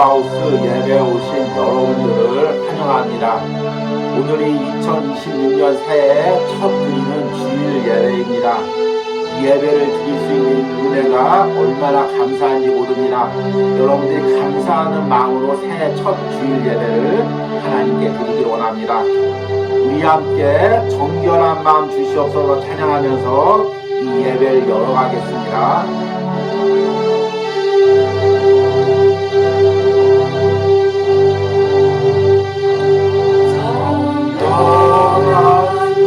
온유하우스 예배에 오신 여러분들을 환영합니다. 오늘이 2026년 새해 첫 드리는 주일 예배입니다. 이 예배를 드릴 수 있는 은혜가 얼마나 감사한지 모릅니다. 여러분들이 감사하는 마음으로 새해 첫 주일 예배를 하나님께 드리기를 원합니다. 우리 함께 정결한 마음 주시옵소서 찬양하면서 이 예배를 열어가겠습니다.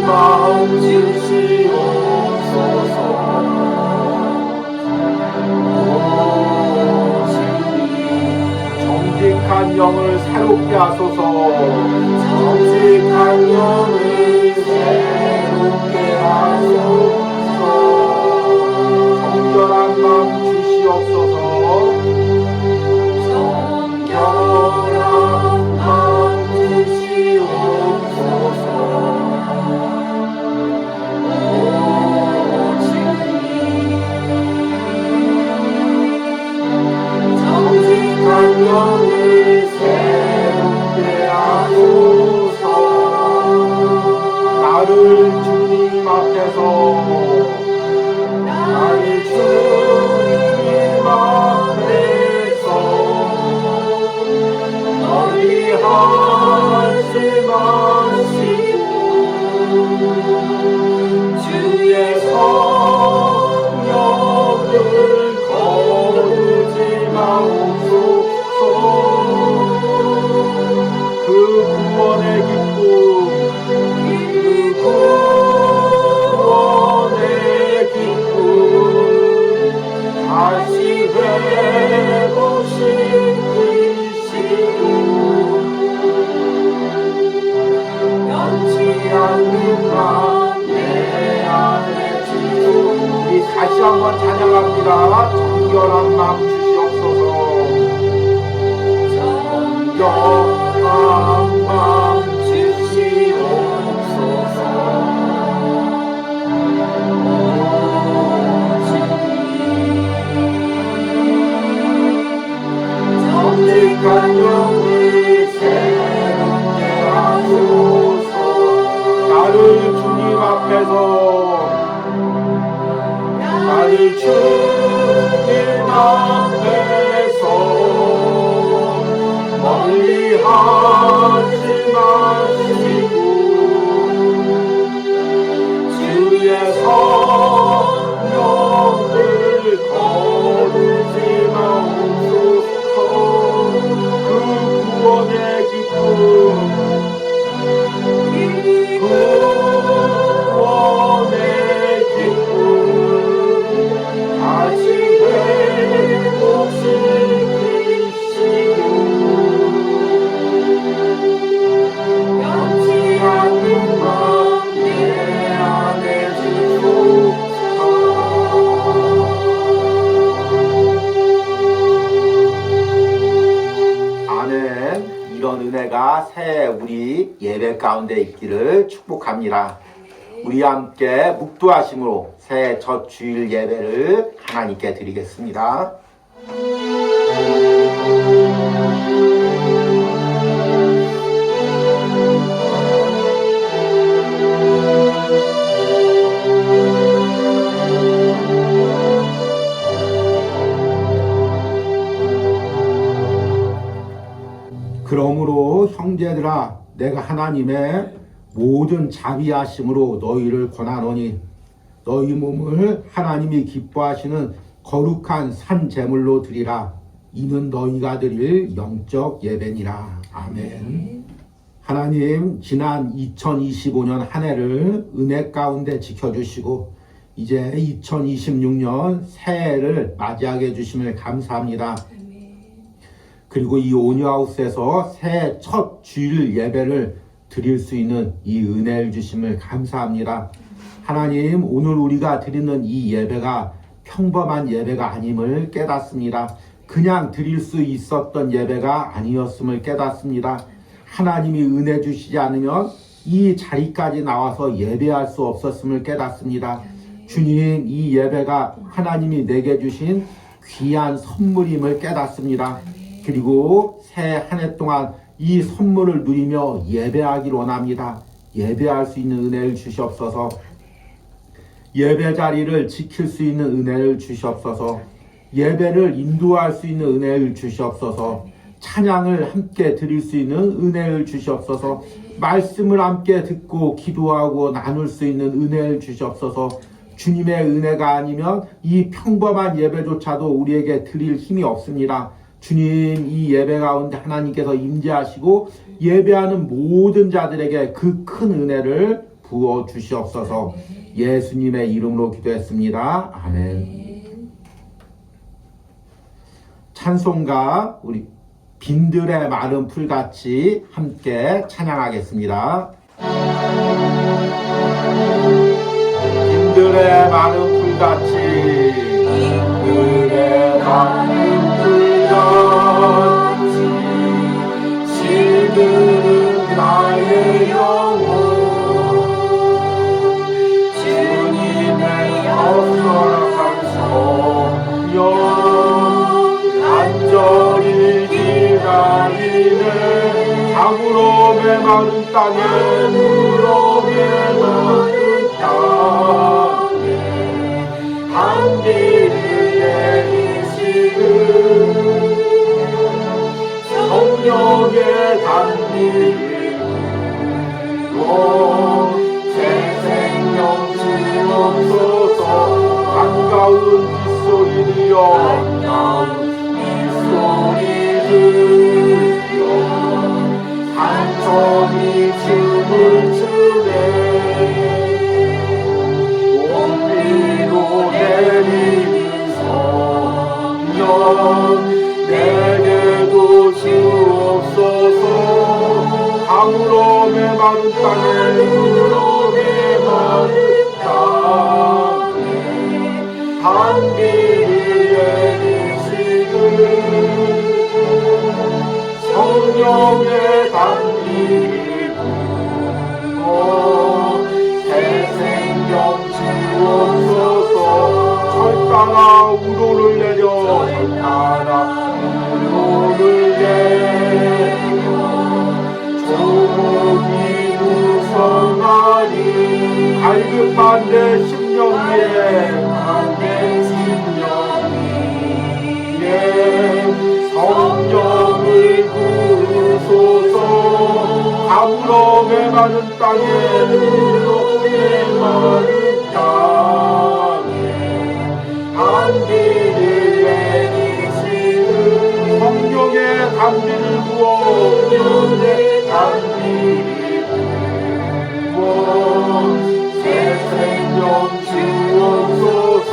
마음 주시옵소서. 오 주님, 정직한 영을 새롭게 하소서. 정직한 영을 새롭게 하소서. 정결한 마음 주시옵소서. 정결한 마음 주시옵소서. 영을 새롭게 하소서. 나를 주님 앞에서 널리 하지 마시고 주의 성령을 거두지 마옵소서. 그 구원의 기쁨, 그 구원의 기쁨 다시 되고 싶으시고 변치 않는 맘 내 안에 주소. 우리 다시 한번 찬양합니다. 정결한 마음 주시옵소서. 정결한 마음 주시옵소서. 정직한 영을 새롭게 하소서. 나를 주님 앞에서 멀리 하지 마시고 주의 성령을 거두지 마옵소서. 그 구원의 기쁨, 구원의 기쁨 다시 되고 싶으시고 변치 않는 맘 내 안에 주소서. 아멘. 이런 은혜가 새해 우리 예배 가운데 있기를 축복합니다. 우리 함께 묵도하심으로 새해 첫 주일 예배를 하나님께 드리겠습니다. 그러므로 형제들아, 내가 하나님의 모든 자비하심으로 너희를 권하노니 너희 몸을 하나님이 기뻐하시는 거룩한 산 제물로 드리라. 이는 너희가 드릴 영적 예배니라. 아멘. 하나님, 지난 2025년 한 해를 은혜 가운데 지켜주시고 이제 2026년 새해를 맞이하게 해주심을 감사합니다. 그리고 이 온유하우스에서 새해 첫 주일 예배를 드릴 수 있는 이 은혜를 주심을 감사합니다. 하나님, 오늘 우리가 드리는 이 예배가 평범한 예배가 아님을 깨닫습니다. 그냥 드릴 수 있었던 예배가 아니었음을 깨닫습니다. 하나님이 은혜 주시지 않으면 이 자리까지 나와서 예배할 수 없었음을 깨닫습니다. 주님, 이 예배가 하나님이 내게 주신 귀한 선물임을 깨닫습니다. 그리고 새 한 해 동안 이 선물을 누리며 예배하길 원합니다. 예배할 수 있는 은혜를 주시옵소서. 예배 자리를 지킬 수 있는 은혜를 주시옵소서. 예배를 인도할 수 있는 은혜를 주시옵소서. 찬양을 함께 드릴 수 있는 은혜를 주시옵소서. 말씀을 함께 듣고 기도하고 나눌 수 있는 은혜를 주시옵소서. 주님의 은혜가 아니면 이 평범한 예배조차도 우리에게 드릴 힘이 없습니다. 주님, 이 예배 가운데 하나님께서 임재하시고 예배하는 모든 자들에게 그 큰 은혜를 부어 주시옵소서. 예수님의 이름으로 기도했습니다. 아멘. 찬송가 우리 빈들의 마른 풀같이 함께 찬양하겠습니다. 빈들의 마른 풀같이, 빈들의 마른 풀같이 시들은 나의 영혼, 주님의 역사상 성령 간절히 기다리네. 강으로 메마른 땅에, 물로 메마른 땅에 한비를 내리시는 성령의 단비로 새 생명 주옵소서. 반가운 빗소리들여, 반가운 빗소리들여 산천이 춤을 추네. 온비로 내리는 성령 내게도 주옵소서. 강으로 메마른 땅에, 물로 메마른 땅에 한비를 내리시는 성령의 단비로 새 생명 주옵소서. 철 따라 우로를 내려, 철 따라 우로를 내려 조목이 무성하니 밝은 만대 심령이에, 성령을 부으소서. 강으로 메마른 땅에, 물로 메마른 땅에 한비를 내리시는 성령의 단비를 부어, 성령의 단비를 부어 새 생명 주옵소서.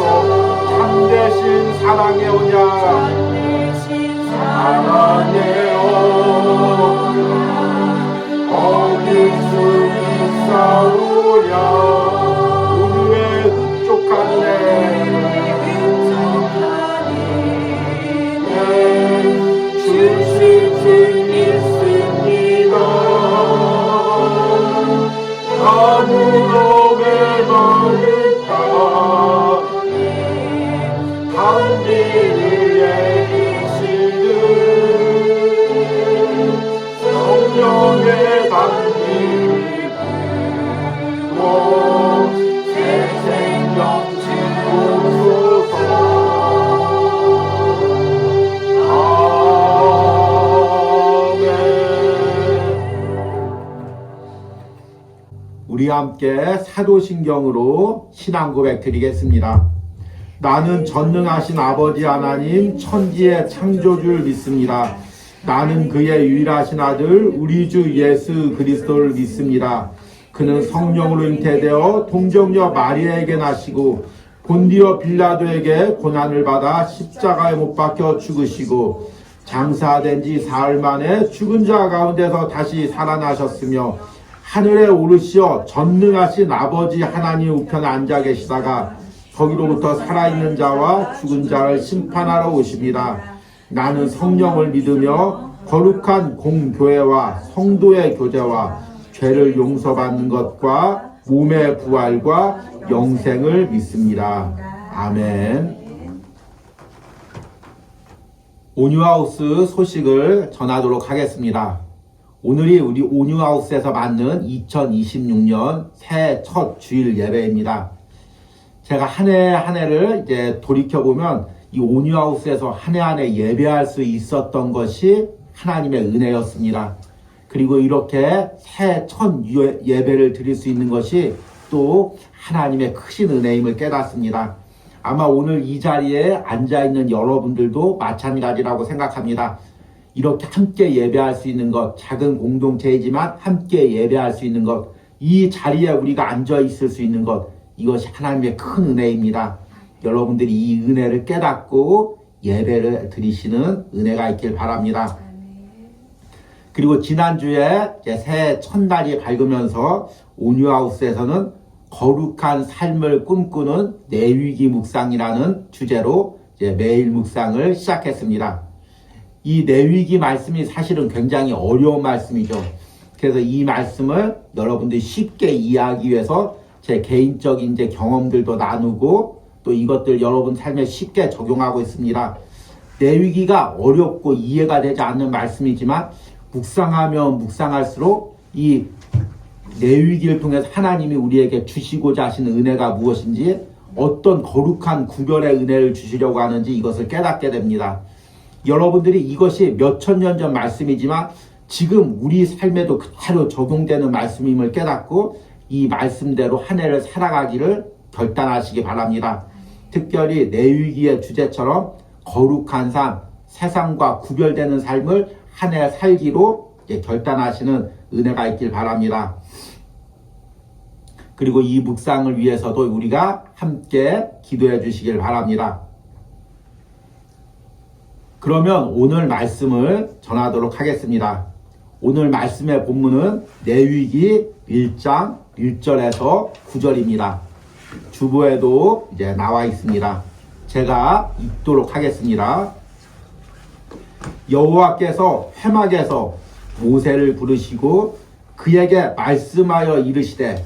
참되신 사랑의 언약, 사랑의 언약 얻을 수 있사오랴. 우리의 흡족하네, 주실 수 있습니다. 강으로 메마른 땅에 한비를 내리시는 성령의 단비로 새 생명 주옵소서. 아멘. 우리 함께 사도신경으로 신앙 고백 드리겠습니다. 나는 전능하신 아버지 하나님 천지의 창조주를 믿습니다. 나는 그의 유일하신 아들 우리 주 예수 그리스도를 믿습니다. 그는 성령으로 잉태되어 동정녀 마리아에게 나시고 본디오 빌라도에게 고난을 받아 십자가에 못 박혀 죽으시고 장사된 지 사흘 만에 죽은 자 가운데서 다시 살아나셨으며 하늘에 오르시어 전능하신 아버지 하나님 우편에 앉아 계시다가 거기로부터 살아있는 자와 죽은 자를 심판하러 오십니다. 나는 성령을 믿으며 거룩한 공교회와 성도의 교제와 죄를 용서받는 것과 몸의 부활과 영생을 믿습니다. 아멘. 온유하우스 소식을 전하도록 하겠습니다. 오늘이 우리 온유하우스에서 맞는 2026년 새해 첫 주일 예배입니다. 제가 한 해 한 해를 이제 돌이켜보면 이 온유하우스에서 한 해 한 해 예배할 수 있었던 것이 하나님의 은혜였습니다. 그리고 이렇게 새해 첫 예배를 드릴 수 있는 것이 또 하나님의 크신 은혜임을 깨닫습니다. 아마 오늘 이 자리에 앉아있는 여러분들도 마찬가지라고 생각합니다. 이렇게 함께 예배할 수 있는 것, 작은 공동체이지만 함께 예배할 수 있는 것, 이 자리에 우리가 앉아있을 수 있는 것, 이것이 하나님의 큰 은혜입니다. 여러분들이 이 은혜를 깨닫고 예배를 드리시는 은혜가 있길 바랍니다. 그리고 지난주에 새해 첫날이 밝으면서 온유하우스에서는 거룩한 삶을 꿈꾸는 내위기 묵상이라는 주제로 매일 묵상을 시작했습니다. 이 내위기 말씀이 사실은 굉장히 어려운 말씀이죠. 그래서 이 말씀을 여러분들이 쉽게 이해하기 위해서 제 개인적인 경험들도 나누고 또 이것들 여러분 삶에 쉽게 적용하고 있습니다. 내위기가 어렵고 이해가 되지 않는 말씀이지만 묵상하면 묵상할수록 이 내위기를 통해서 하나님이 우리에게 주시고자 하시는 은혜가 무엇인지, 어떤 거룩한 구별의 은혜를 주시려고 하는지 이것을 깨닫게 됩니다. 여러분들이 이것이 몇천 년 전 말씀이지만 지금 우리 삶에도 그대로 적용되는 말씀임을 깨닫고 이 말씀대로 한 해를 살아가기를 결단하시기 바랍니다. 특별히 내위기의 주제처럼 거룩한 삶, 세상과 구별되는 삶을 한 해 살기로 결단하시는 은혜가 있길 바랍니다. 그리고 이 묵상을 위해서도 우리가 함께 기도해 주시길 바랍니다. 그러면 오늘 말씀을 전하도록 하겠습니다. 오늘 말씀의 본문은 레위기 1장 1절에서 9절입니다. 주보에도 이제 나와 있습니다. 제가 읽도록 하겠습니다. 여호와께서 회막에서 모세를 부르시고 그에게 말씀하여 이르시되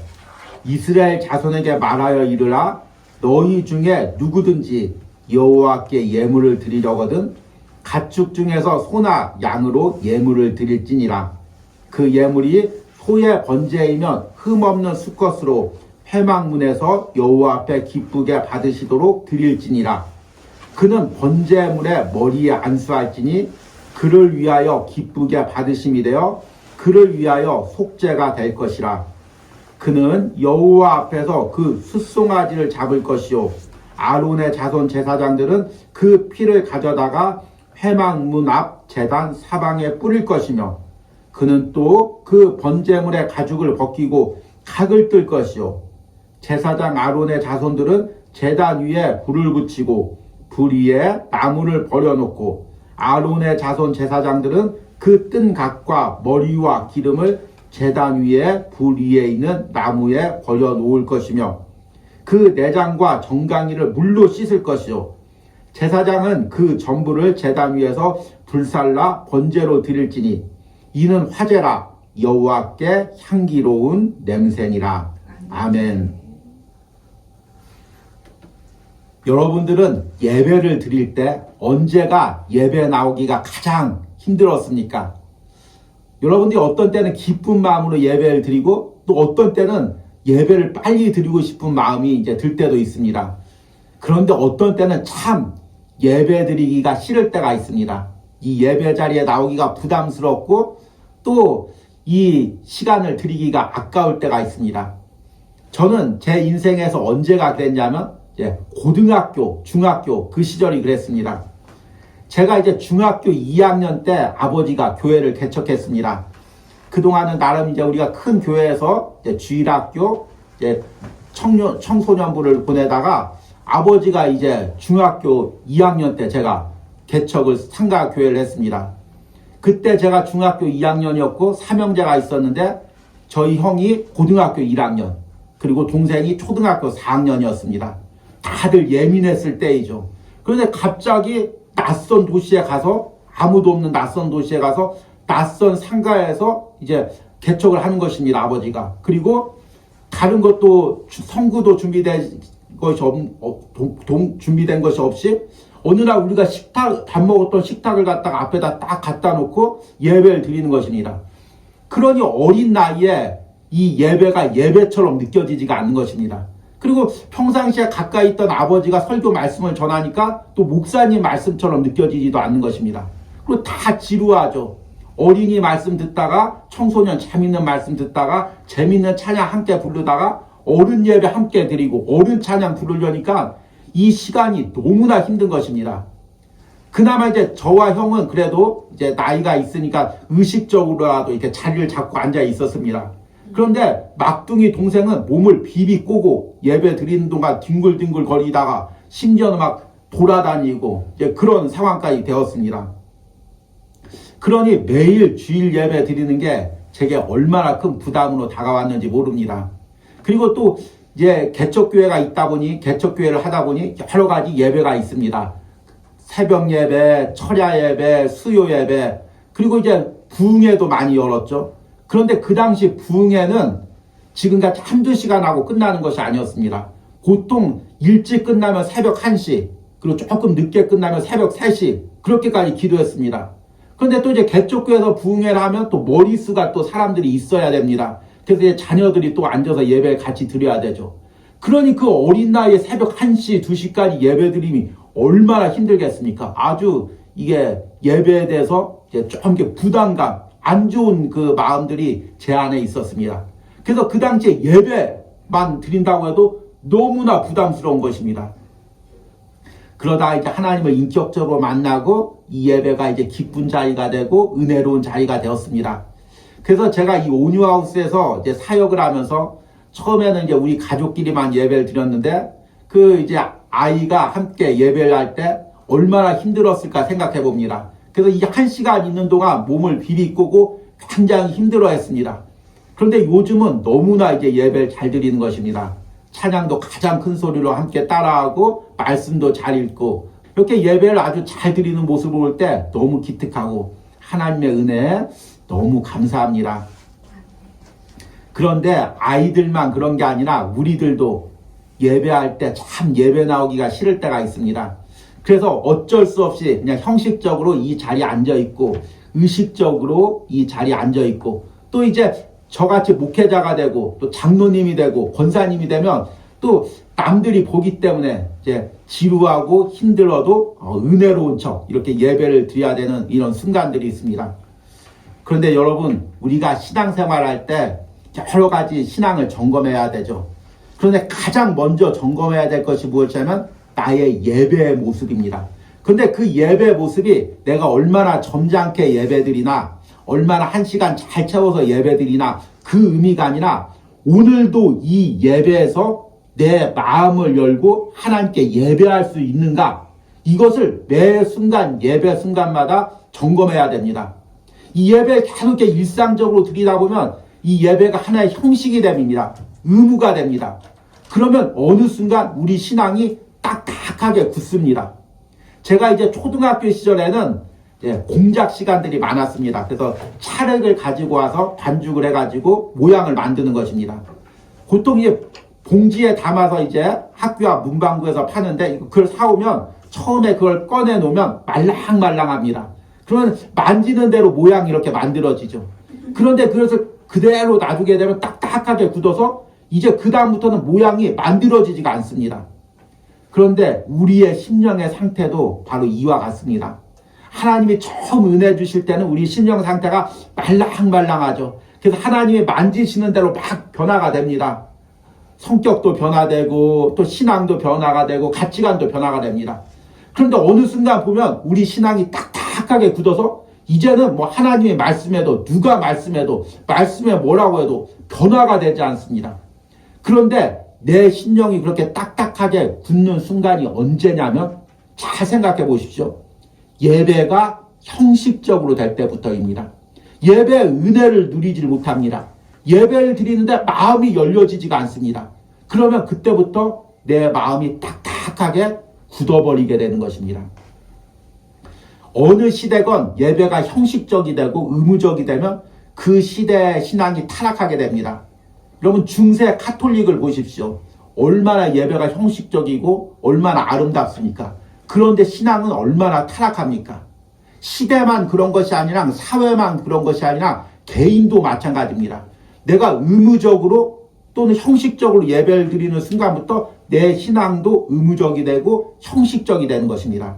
이스라엘 자손에게 말하여 이르라. 너희 중에 누구든지 여호와께 예물을 드리려거든 가축 중에서 소나 양으로 예물을 드릴지니라. 그 예물이 소의 번제이면 흠없는 수컷으로 회막문에서 여호와 앞에 기쁘게 받으시도록 드릴지니라. 그는 번제물의 머리에 안수할지니 그를 위하여 기쁘게 받으심이 되어 그를 위하여 속죄가 될 것이라. 그는 여호와 앞에서 그 숫송아지를 잡을 것이요 아론의 자손 제사장들은 그 피를 가져다가 회막문 앞 제단 사방에 뿌릴 것이며 그는 또 그 번제물의 가죽을 벗기고 각을 뜰 것이요 제사장 아론의 자손들은 제단 위에 불을 붙이고 불 위에 나무를 버려놓고 아론의 자손 제사장들은 그 뜬 각과 머리와 기름을 제단 위에 불 위에 있는 나무에 버려놓을 것이며 그 내장과 정강이를 물로 씻을 것이요 제사장은 그 전부를 제단 위에서 불살라 번제로 드릴지니 이는 화제라 여호와께 향기로운 냄새니라. 아멘. 여러분들은 예배를 드릴 때 언제가 예배 나오기가 가장 힘들었습니까? 여러분들이 어떤 때는 기쁜 마음으로 예배를 드리고 또 어떤 때는 예배를 빨리 드리고 싶은 마음이 이제 들 때도 있습니다. 그런데 어떤 때는 참 예배 드리기가 싫을 때가 있습니다. 이 예배 자리에 나오기가 부담스럽고 또 이 시간을 드리기가 아까울 때가 있습니다. 저는 제 인생에서 언제가 그랬냐면 고등학교, 중학교 그 시절이 그랬습니다. 제가 이제 중학교 2학년 때 아버지가 교회를 개척했습니다. 그동안은 나름 이제 우리가 큰 교회에서 주일학교, 청소년부를 보내다가 아버지가 이제 중학교 2학년 때 제가 개척을 상가 교회를 했습니다. 그때 제가 중학교 2학년이었고 삼형제가 있었는데 저희 형이 고등학교 1학년 그리고 동생이 초등학교 4학년이었습니다. 다들 예민했을 때이죠. 그런데 갑자기 낯선 도시에 가서 아무도 없는 낯선 도시에 가서 낯선 상가에서 이제 개척을 하는 것입니다. 아버지가. 그리고 다른 것도 성구도 준비된 것이 준비된 것이 없이 어느 날 우리가 밥 먹었던 식탁을 갖다가 앞에다 딱 갖다 놓고 예배를 드리는 것입니다. 그러니 어린 나이에 이 예배가 예배처럼 느껴지지가 않는 것입니다. 그리고 평상시에 가까이 있던 아버지가 설교 말씀을 전하니까 또 목사님 말씀처럼 느껴지지도 않는 것입니다. 그리고 다 지루하죠. 어린이 말씀 듣다가 청소년 재밌는 말씀 듣다가 재밌는 찬양 함께 부르다가 어른 예배 함께 드리고 어른 찬양 부르려니까 이 시간이 너무나 힘든 것입니다. 그나마 이제 저와 형은 그래도 이제 나이가 있으니까 의식적으로라도 이렇게 자리를 잡고 앉아 있었습니다. 그런데 막둥이 동생은 몸을 비비 꼬고 예배 드리는 동안 뒹굴뒹굴 거리다가 심지어는 막 돌아다니고 이제 그런 상황까지 되었습니다. 그러니 매일 주일 예배 드리는 게 제게 얼마나 큰 부담으로 다가왔는지 모릅니다. 그리고 또 이제 개척교회가 있다 보니 개척교회를 하다 보니 여러 가지 예배가 있습니다. 새벽 예배, 철야 예배, 수요 예배, 그리고 이제 부흥회도 많이 열었죠. 그런데 그 당시 부흥회는 지금같이 한두 시간 하고 끝나는 것이 아니었습니다. 보통 일찍 끝나면 새벽 1시, 그리고 조금 늦게 끝나면 새벽 3시, 그렇게까지 기도했습니다. 그런데 또 이제 개척교회에서 부흥회를 하면 또 머릿수가 또 사람들이 있어야 됩니다. 그래서 이제 자녀들이 또 앉아서 예배 같이 드려야 되죠. 그러니 그 어린 나이에 새벽 1시, 2시까지 예배 드림이 얼마나 힘들겠습니까? 아주 이게 예배에 대해서 이제 좀 부담감, 안 좋은 그 마음들이 제 안에 있었습니다. 그래서 그 당시에 예배만 드린다고 해도 너무나 부담스러운 것입니다. 그러다 이제 하나님을 인격적으로 만나고 이 예배가 이제 기쁜 자리가 되고 은혜로운 자리가 되었습니다. 그래서 제가 이 온유하우스에서 이제 사역을 하면서 처음에는 이제 우리 가족끼리만 예배를 드렸는데 그 이제 아이가 함께 예배를 할 때 얼마나 힘들었을까 생각해 봅니다. 그래서 이 1시간 있는 동안 몸을 비비꼬고 굉장히 힘들어 했습니다. 그런데 요즘은 너무나 이제 예배를 잘 드리는 것입니다. 찬양도 가장 큰 소리로 함께 따라하고 말씀도 잘 읽고 이렇게 예배를 아주 잘 드리는 모습을 볼 때 너무 기특하고 하나님의 은혜에 너무 감사합니다. 그런데 아이들만 그런 게 아니라 우리들도 예배할 때 참 예배 나오기가 싫을 때가 있습니다. 그래서 어쩔 수 없이 그냥 형식적으로 이 자리에 앉아있고 의식적으로 이 자리에 앉아있고 또 이제 저같이 목회자가 되고 또 장로님이 되고 권사님이 되면 또 남들이 보기 때문에 이제 지루하고 힘들어도 은혜로운 척 이렇게 예배를 드려야 되는 이런 순간들이 있습니다. 그런데 여러분, 우리가 신앙생활할 때 여러 가지 신앙을 점검해야 되죠. 그런데 가장 먼저 점검해야 될 것이 무엇이냐면 나의 예배의 모습입니다. 그런데 그 예배 모습이 내가 얼마나 점잖게 예배드리나 얼마나 1시간 잘 채워서 예배드리나 그 의미가 아니라 오늘도 이 예배에서 내 마음을 열고 하나님께 예배할 수 있는가, 이것을 매 순간 예배 순간마다 점검해야 됩니다. 이 예배 계속 이렇게 일상적으로 드리다 보면 이 예배가 하나의 형식이 됩니다. 의무가 됩니다. 그러면 어느 순간 우리 신앙이 딱딱하게 굳습니다. 제가 이제 초등학교 시절에는 공작 시간들이 많았습니다. 그래서 찰흙을 가지고 와서 반죽을 해가지고 모양을 만드는 것입니다. 보통 이제 봉지에 담아서 이제 학교 앞 문방구에서 파는데 그걸 사오면 처음에 그걸 꺼내 놓으면 말랑말랑합니다. 그러면 만지는 대로 모양이 이렇게 만들어지죠. 그런데 그것을 그대로 놔두게 되면 딱딱하게 굳어서 이제 그 다음부터는 모양이 만들어지지가 않습니다. 그런데 우리의 심령의 상태도 바로 이와 같습니다. 하나님이 처음 은혜 주실 때는 우리 심령 상태가 말랑말랑하죠. 그래서 하나님이 만지시는 대로 막 변화가 됩니다. 성격도 변화되고 또 신앙도 변화가 되고 가치관도 변화가 됩니다. 그런데 어느 순간 보면 우리 신앙이 딱딱하게 굳어서 이제는 뭐 하나님의 말씀에도 누가 말씀해도 말씀에 뭐라고 해도 변화가 되지 않습니다. 그런데 내 심령이 그렇게 딱딱하게 굳는 순간이 언제냐면 잘 생각해 보십시오. 예배가 형식적으로 될 때부터입니다. 예배의 은혜를 누리지 못합니다. 예배를 드리는데 마음이 열려지지가 않습니다. 그러면 그때부터 내 마음이 딱딱하게 굳어버리게 되는 것입니다. 어느 시대건 예배가 형식적이 되고 의무적이 되면 그 시대의 신앙이 타락하게 됩니다. 여러분, 중세 카톨릭을 보십시오. 얼마나 예배가 형식적이고 얼마나 아름답습니까? 그런데 신앙은 얼마나 타락합니까? 시대만 그런 것이 아니라 사회만 그런 것이 아니라 개인도 마찬가지입니다. 내가 의무적으로 또는 형식적으로 예배를 드리는 순간부터 내 신앙도 의무적이 되고 형식적이 되는 것입니다.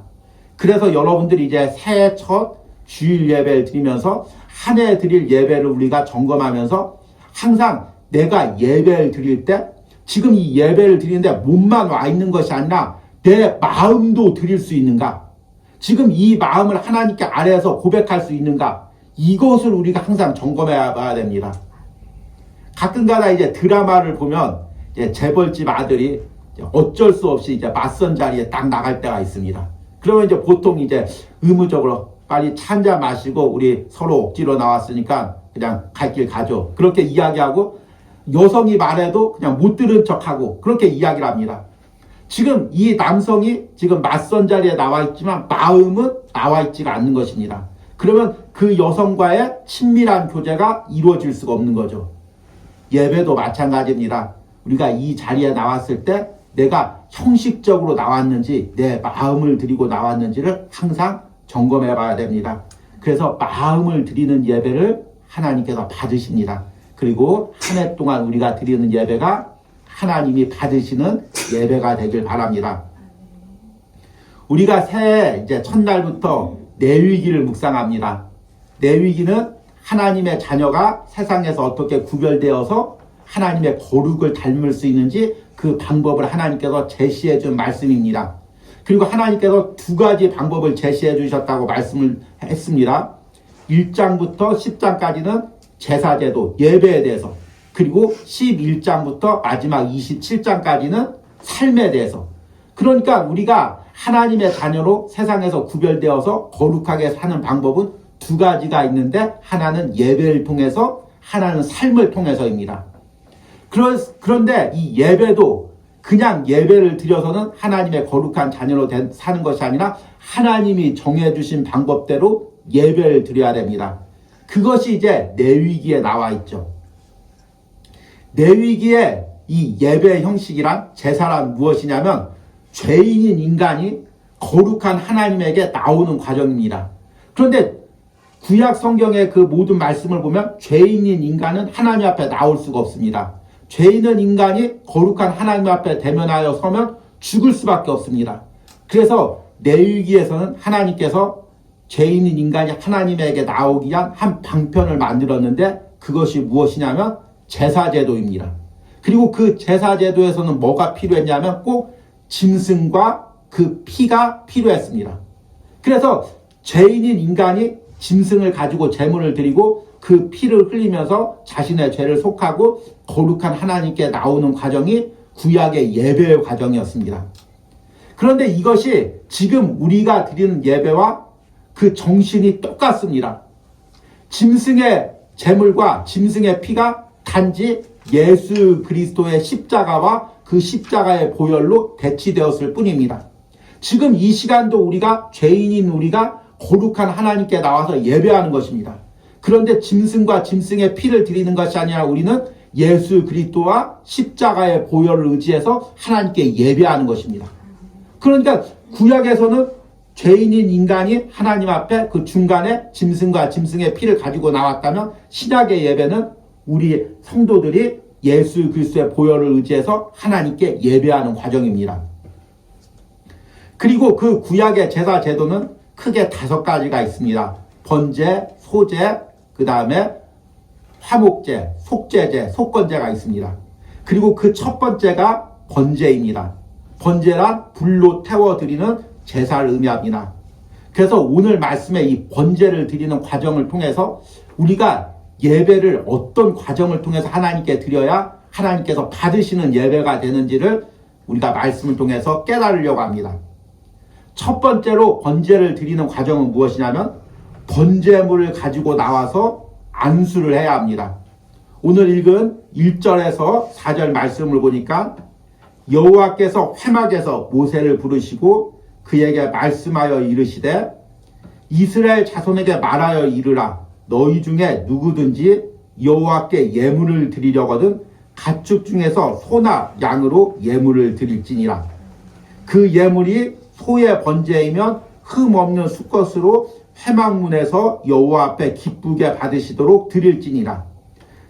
그래서 여러분들이 이제 새해 첫 주일 예배를 드리면서 한 해 드릴 예배를 우리가 점검하면서 항상 내가 예배를 드릴 때 지금 이 예배를 드리는데 몸만 와 있는 것이 아니라 내 마음도 드릴 수 있는가? 지금 이 마음을 하나님께 아래에서 고백할 수 있는가? 이것을 우리가 항상 점검해 봐야 됩니다. 가끔가다 이제 드라마를 보면 이제 재벌집 아들이 어쩔 수 없이 이제 맞선 자리에 딱 나갈 때가 있습니다. 그러면 이제 보통 이제 의무적으로 빨리 차 한 잔 마시고 우리 서로 억지로 나왔으니까 그냥 갈 길 가죠. 그렇게 이야기하고 여성이 말해도 그냥 못 들은 척하고 그렇게 이야기를 합니다. 지금 이 남성이 지금 맞선 자리에 나와 있지만 마음은 나와 있지가 않는 것입니다. 그러면 그 여성과의 친밀한 교제가 이루어질 수가 없는 거죠. 예배도 마찬가지입니다. 우리가 이 자리에 나왔을 때 내가 형식적으로 나왔는지 내 마음을 드리고 나왔는지를 항상 점검해 봐야 됩니다. 그래서 마음을 드리는 예배를 하나님께서 받으십니다. 그리고 한 해 동안 우리가 드리는 예배가 하나님이 받으시는 예배가 되길 바랍니다. 우리가 새해 이제 첫날부터 내위기를 묵상합니다. 내위기는 하나님의 자녀가 세상에서 어떻게 구별되어서 하나님의 거룩을 닮을 수 있는지 그 방법을 하나님께서 제시해 준 말씀입니다. 그리고 하나님께서 두 가지 방법을 제시해 주셨다고 말씀을 했습니다. 1장부터 10장까지는 제사제도, 예배에 대해서, 그리고 11장부터 마지막 27장까지는 삶에 대해서. 그러니까 우리가 하나님의 자녀로 세상에서 구별되어서 거룩하게 사는 방법은 두 가지가 있는데 하나는 예배를 통해서, 하나는 삶을 통해서입니다. 그런데 이 예배도 그냥 예배를 드려서는 하나님의 거룩한 자녀로 사는 것이 아니라 하나님이 정해주신 방법대로 예배를 드려야 됩니다. 그것이 이제 내위기에 나와 있죠. 내위기의 이 예배 형식이란 제사란 무엇이냐면 죄인인 인간이 거룩한 하나님에게 나오는 과정입니다. 그런데 구약 성경의 그 모든 말씀을 보면 죄인인 인간은 하나님 앞에 나올 수가 없습니다. 죄인은 인간이 거룩한 하나님 앞에 대면하여 서면 죽을 수밖에 없습니다. 그래서 내위기에서는 하나님께서 죄인인 인간이 하나님에게 나오기 위한 한 방편을 만들었는데 그것이 무엇이냐면 제사제도입니다. 그리고 그 제사제도에서는 뭐가 필요했냐면 꼭 짐승과 그 피가 필요했습니다. 그래서 죄인인 인간이 짐승을 가지고 제물을 드리고 그 피를 흘리면서 자신의 죄를 속하고 거룩한 하나님께 나오는 과정이 구약의 예배의 과정이었습니다. 그런데 이것이 지금 우리가 드리는 예배와 그 정신이 똑같습니다. 짐승의 제물과 짐승의 피가 단지 예수 그리스도의 십자가와 그 십자가의 보혈로 대치되었을 뿐입니다. 지금 이 시간도 우리가 죄인인 우리가 거룩한 하나님께 나와서 예배하는 것입니다. 그런데 짐승과 짐승의 피를 드리는 것이 아니라 우리는 예수 그리스도와 십자가의 보혈을 의지해서 하나님께 예배하는 것입니다. 그러니까 구약에서는 죄인인 인간이 하나님 앞에 그 중간에 짐승과 짐승의 피를 가지고 나왔다면 신약의 예배는 우리 성도들이 예수 그리스도의 보혈을 의지해서 하나님께 예배하는 과정입니다. 그리고 그 구약의 제사 제도는 크게 5가지가 있습니다. 번제, 소제, 그 다음에 화목제, 속죄제, 속건제가 있습니다. 그리고 그 첫 번째가 번제입니다. 번제란 불로 태워드리는 제사를 의미합니다. 그래서 오늘 말씀에 이 번제를 드리는 과정을 통해서 우리가 예배를 어떤 과정을 통해서 하나님께 드려야 하나님께서 받으시는 예배가 되는지를 우리가 말씀을 통해서 깨달으려고 합니다. 첫 번째로 번제를 드리는 과정은 무엇이냐면 번제물을 가지고 나와서 안수를 해야 합니다. 오늘 읽은 1절에서 4절 말씀을 보니까 여호와께서 회막에서 모세를 부르시고 그에게 말씀하여 이르시되 이스라엘 자손에게 말하여 이르라 너희 중에 누구든지 여호와께 예물을 드리려거든 가축 중에서 소나 양으로 예물을 드릴지니라. 그 예물이 소의 번제이면 흠 없는 수컷으로 회막문에서 여호와 앞에 기쁘게 받으시도록 드릴지니라.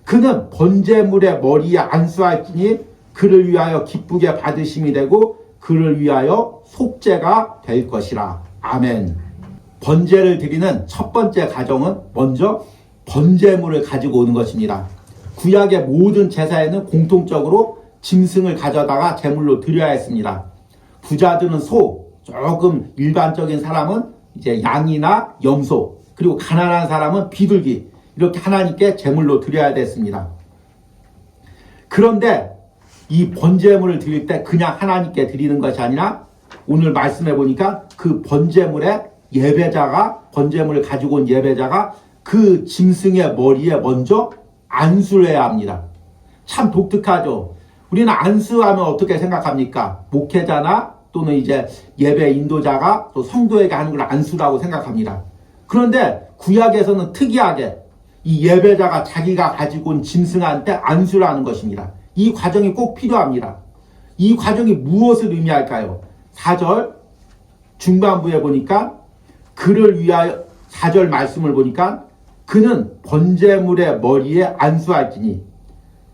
그는 번제물의 머리에 안수할지니 그를 위하여 기쁘게 받으심이 되고 그를 위하여 속죄가 될 것이라. 아멘. 번제를 드리는 첫 번째 가정은 먼저 번제물을 가지고 오는 것입니다. 구약의 모든 제사에는 공통적으로 짐승을 가져다가 제물로 드려야 했습니다. 부자들은 소, 조금 일반적인 사람은 이제 양이나 염소, 그리고 가난한 사람은 비둘기, 이렇게 하나님께 제물로 드려야 됐습니다. 그런데 이 번제물을 드릴 때 그냥 하나님께 드리는 것이 아니라 오늘 말씀해 보니까 그 번제물의 예배자가, 번제물을 가지고 온 예배자가 그 짐승의 머리에 먼저 안수를 해야 합니다. 참 독특하죠. 우리는 안수하면 어떻게 생각합니까? 목회자나 또는 이제 예배 인도자가 또 성도에게 하는 걸 안수라고 생각합니다. 그런데 구약에서는 특이하게 이 예배자가 자기가 가지고 온 짐승한테 안수를 하는 것입니다. 이 과정이 꼭 필요합니다. 이 과정이 무엇을 의미할까요? 4절 중반부에 보니까 그를 위하여, 4절 말씀을 보니까 그는 번제물의 머리에 안수할지니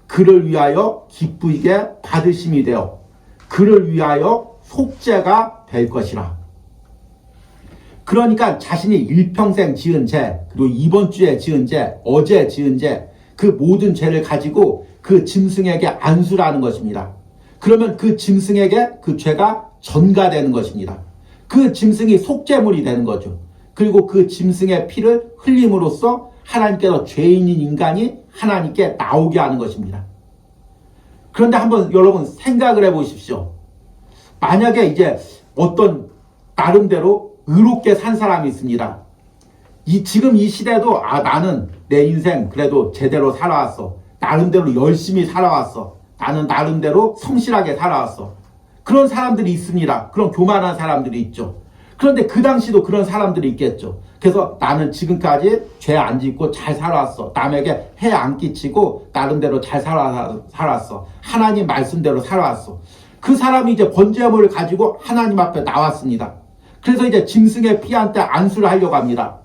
그를 위하여 기쁘게 받으심이 되어 그를 위하여 속죄가 될 것이라. 그러니까 자신이 일평생 지은 죄, 그리고 이번 주에 지은 죄, 어제 지은 죄, 그 모든 죄를 가지고 그 짐승에게 안수라는 것입니다. 그러면 그 짐승에게 그 죄가 전가되는 것입니다. 그 짐승이 속죄물이 되는 거죠. 그리고 그 짐승의 피를 흘림으로써 하나님께서 죄인인 인간이 하나님께 나오게 하는 것입니다. 그런데 한번 여러분 생각을 해보십시오. 만약에 이제 어떤 나름대로 의롭게 산 사람이 있습니다. 지금 이 시대도 나는 내 인생 그래도 제대로 살아왔어. 나름대로 열심히 살아왔어. 나는 나름대로 성실하게 살아왔어. 그런 사람들이 있습니다. 그런 교만한 사람들이 있죠. 그런데 그 당시도 그런 사람들이 있겠죠. 그래서 나는 지금까지 죄 안 짓고 잘 살아왔어. 남에게 해 안 끼치고 나름대로 잘 살아왔어. 하나님 말씀대로 살아왔어. 그 사람이 이제 번제물을 가지고 하나님 앞에 나왔습니다. 그래서 이제 짐승의 피한테 안수를 하려고 합니다.